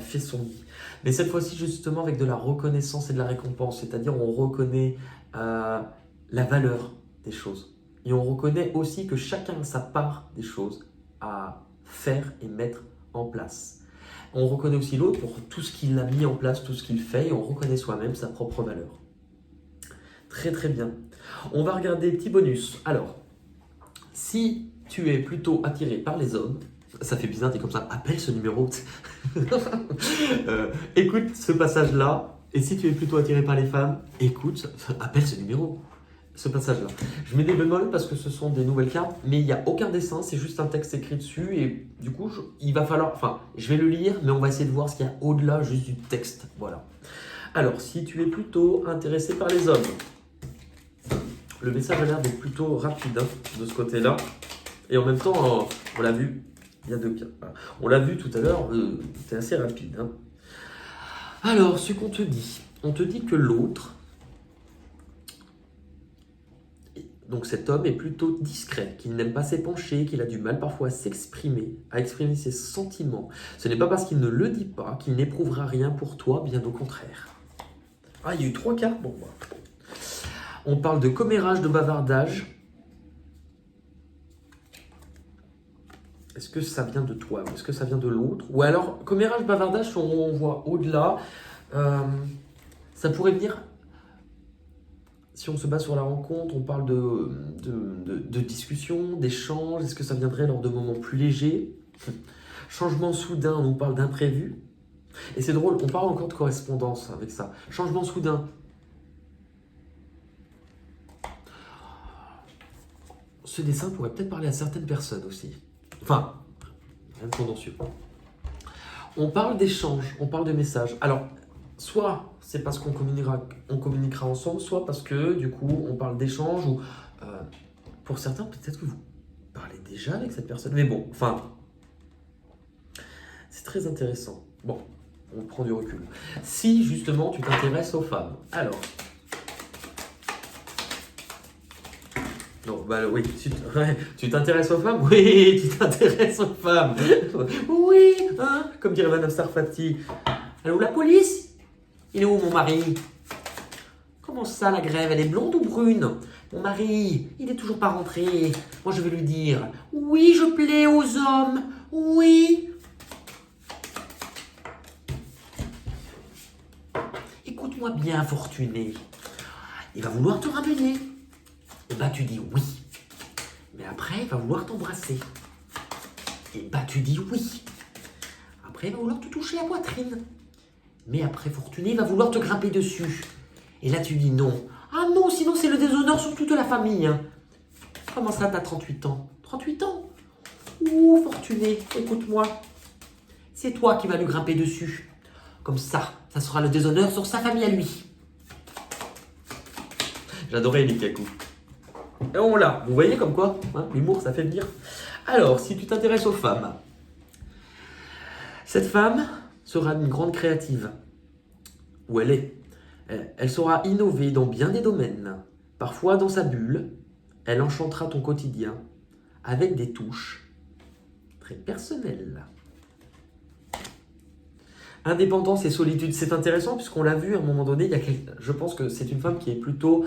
fait son nid. Mais cette fois-ci, justement, avec de la reconnaissance et de la récompense, c'est-à-dire on reconnaît la valeur des choses. Et on reconnaît aussi que chacun a sa part des choses à faire et mettre en place. On reconnaît aussi l'autre pour tout ce qu'il a mis en place, tout ce qu'il fait, et on reconnaît soi-même sa propre valeur. Très très bien. On va regarder petit bonus. Alors, si tu es plutôt attiré par les hommes, ça fait bizarre, t'es comme ça, appelle ce numéro. Écoute ce passage-là, et si tu es plutôt attiré par les femmes, écoute, appelle ce numéro. Ce passage-là. Je mets des bémols parce que ce sont des nouvelles cartes, mais il n'y a aucun dessin, c'est juste un texte écrit dessus, et du coup, il va falloir, enfin, je vais le lire, mais on va essayer de voir ce qu'il y a au-delà juste du texte. Voilà. Alors, si tu es plutôt intéressé par les hommes, le message a l'air d'être plutôt rapide hein, de ce côté-là. Et en même temps, on l'a vu, il y a deux cas. On l'a vu tout à l'heure, c'est assez rapide. Hein. Alors, ce qu'on te dit, on te dit que l'autre, donc cet homme est plutôt discret, qu'il n'aime pas s'épancher, qu'il a du mal parfois à s'exprimer, à exprimer ses sentiments. Ce n'est pas parce qu'il ne le dit pas qu'il n'éprouvera rien pour toi, bien au contraire. Ah, il y a eu 3 cartes pour moi. On parle de commérage, de bavardage. Est-ce que ça vient de toi? Est-ce que ça vient de l'autre? Ou alors, commérage, bavardage, on voit au-delà. Ça pourrait venir, si on se base sur la rencontre, on parle de discussion, d'échange. Est-ce que ça viendrait lors de moments plus légers? Changement soudain, on parle d'imprévu. Et c'est drôle, on parle encore de correspondance avec ça. Changement soudain. Ce dessin pourrait peut-être parler à certaines personnes aussi. Enfin, rien de tendancieux. On parle d'échange, on parle de messages. Alors, soit c'est parce qu'on communiquera ensemble, soit parce que du coup on parle d'échange ou pour certains peut-être que vous parlez déjà avec cette personne. Mais bon, enfin, c'est très intéressant. Bon, on prend du recul. Si justement tu t'intéresses aux femmes, alors. Non, bah oui, tu t'intéresses aux femmes? Oui, tu t'intéresses aux femmes. Oui, hein, comme dirait Madame Sarfati. Allô, la police? Il est où mon mari? Comment ça, la grève? Elle est blonde ou brune? Mon mari, il est toujours pas rentré. Moi, je vais lui dire, oui, je plais aux hommes. Oui. Écoute-moi bien, fortuné. Il va vouloir te ramener. Et bah, tu dis oui. Mais après, il va vouloir t'embrasser. Et bah, tu dis oui. Après, il va vouloir te toucher la poitrine. Mais après, fortuné, il va vouloir te grimper dessus. Et là, tu dis non. Ah non, sinon c'est le déshonneur sur toute la famille. Hein. Comment ça, t'as 38 ans? 38 ans? Ouh, fortuné, écoute-moi. C'est toi qui vas lui grimper dessus. Comme ça sera le déshonneur sur sa famille à lui. J'adorais Likaku. Et on l'a. Vous voyez comme quoi, hein, l'humour, ça fait venir. Alors, si tu t'intéresses aux femmes, cette femme sera une grande créative. Où elle est. Elle saura innover dans bien des domaines. Parfois dans sa bulle, elle enchantera ton quotidien avec des touches très personnelles. Indépendance et solitude, c'est intéressant puisqu'on l'a vu à un moment donné, je pense que c'est une femme qui est plutôt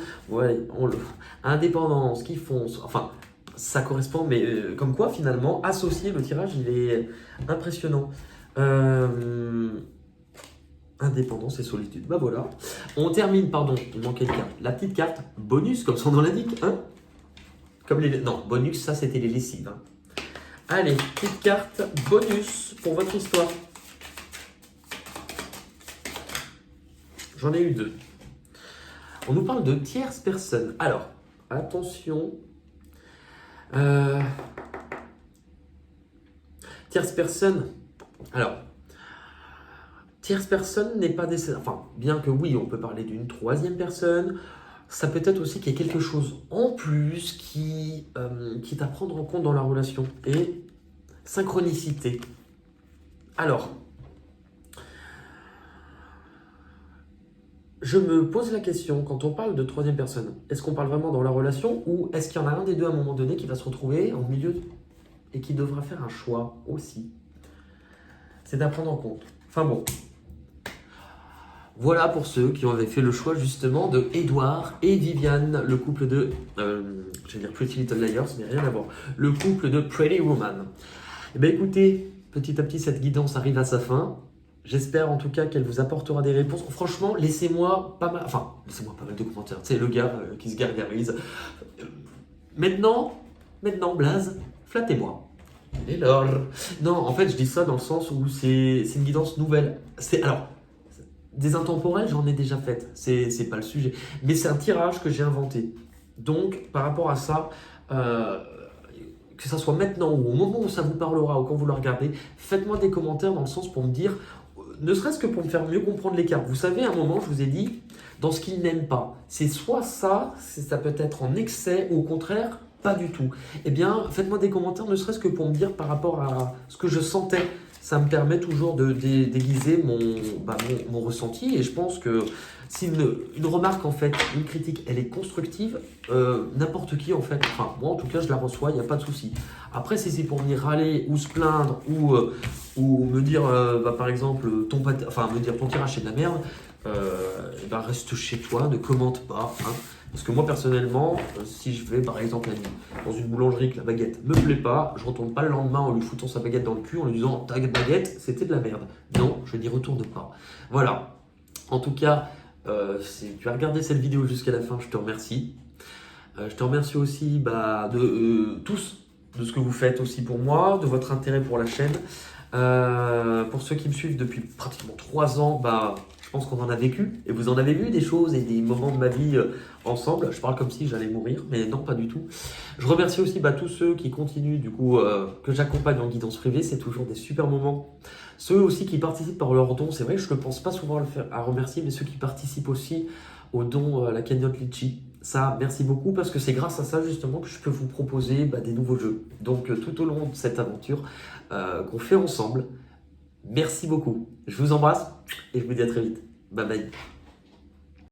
indépendance, qui fonce, enfin ça correspond, mais comme quoi finalement, associer le tirage, il est impressionnant. Indépendance et solitude. Bah voilà. On termine, pardon, il manquait une carte. La petite carte bonus, comme son nom l'indique, hein. Comme les... Non, bonus, ça c'était les lessives. Hein. Allez, petite carte bonus pour votre histoire. J'en ai eu 2. On nous parle de tierce personne. Alors, attention. Tierce personne. Alors, tierce personne n'est pas nécessaire. Enfin, bien que oui, on peut parler d'une troisième personne. Ça peut être aussi qu'il y ait quelque chose en plus qui est à prendre en compte dans la relation. Et synchronicité. Alors, je me pose la question, quand on parle de troisième personne, est-ce qu'on parle vraiment dans la relation ou est-ce qu'il y en a un des deux à un moment donné qui va se retrouver au milieu et qui devra faire un choix aussi? C'est à prendre en compte. Enfin bon. Voilà pour ceux qui avaient fait le choix justement de Edouard et Viviane, le couple de... je vais dire Pretty Little Liars, mais rien à voir. Le couple de Pretty Woman. Eh bien écoutez, petit à petit cette guidance arrive à sa fin. J'espère en tout cas qu'elle vous apportera des réponses. Franchement, laissez-moi pas mal de commentaires. C'est le gars qui se gargarise. Maintenant, Blaze, flattez-moi. Et alors non, en fait, je dis ça dans le sens où c'est une guidance nouvelle. Alors, des intemporels, j'en ai déjà fait. C'est pas le sujet. Mais c'est un tirage que j'ai inventé. Donc, par rapport à ça, que ça soit maintenant ou au moment où ça vous parlera ou quand vous le regardez, faites-moi des commentaires dans le sens pour me dire, ne serait-ce que pour me faire mieux comprendre les cartes. Vous savez, à un moment, je vous ai dit, dans ce qu'ils n'aiment pas, c'est soit ça peut être en excès ou au contraire, pas du tout. Eh bien, faites-moi des commentaires, ne serait-ce que pour me dire par rapport à ce que je sentais. Ça me permet toujours de déguiser mon ressenti et je pense que si une remarque, en fait, une critique, elle est constructive, n'importe qui, en fait, enfin, moi, en tout cas, je la reçois, il n'y a pas de souci. Après, si c'est pour venir râler ou se plaindre ou me dire, par exemple, me dire ton tirage, c'est de la merde, reste chez toi, ne commente pas, hein. Parce que moi, personnellement, si je vais, par exemple, dans une boulangerie que la baguette me plaît pas, je retourne pas le lendemain en lui foutant sa baguette dans le cul, en lui disant « ta baguette, c'était de la merde ». Non, je n'y retourne pas. Voilà. En tout cas, si tu as regardé cette vidéo jusqu'à la fin, je te remercie. Je te remercie aussi de tous, de ce que vous faites aussi pour moi, de votre intérêt pour la chaîne. Pour ceux qui me suivent depuis pratiquement 3 ans, je pense qu'on en a vécu et vous en avez vu des choses et des moments de ma vie ensemble. Je parle comme si j'allais mourir, mais non, pas du tout. Je remercie aussi tous ceux qui continuent, du coup, que j'accompagne en guidance privée. C'est toujours des super moments. Ceux aussi qui participent par leurs dons, c'est vrai que je ne pense pas souvent à remercier, mais ceux qui participent aussi aux dons à la cagnotte Litchi. Ça, merci beaucoup parce que c'est grâce à ça justement que je peux vous proposer des nouveaux jeux. Donc tout au long de cette aventure qu'on fait ensemble, Merci beaucoup. Je vous embrasse et je vous dis à très vite. Bye bye.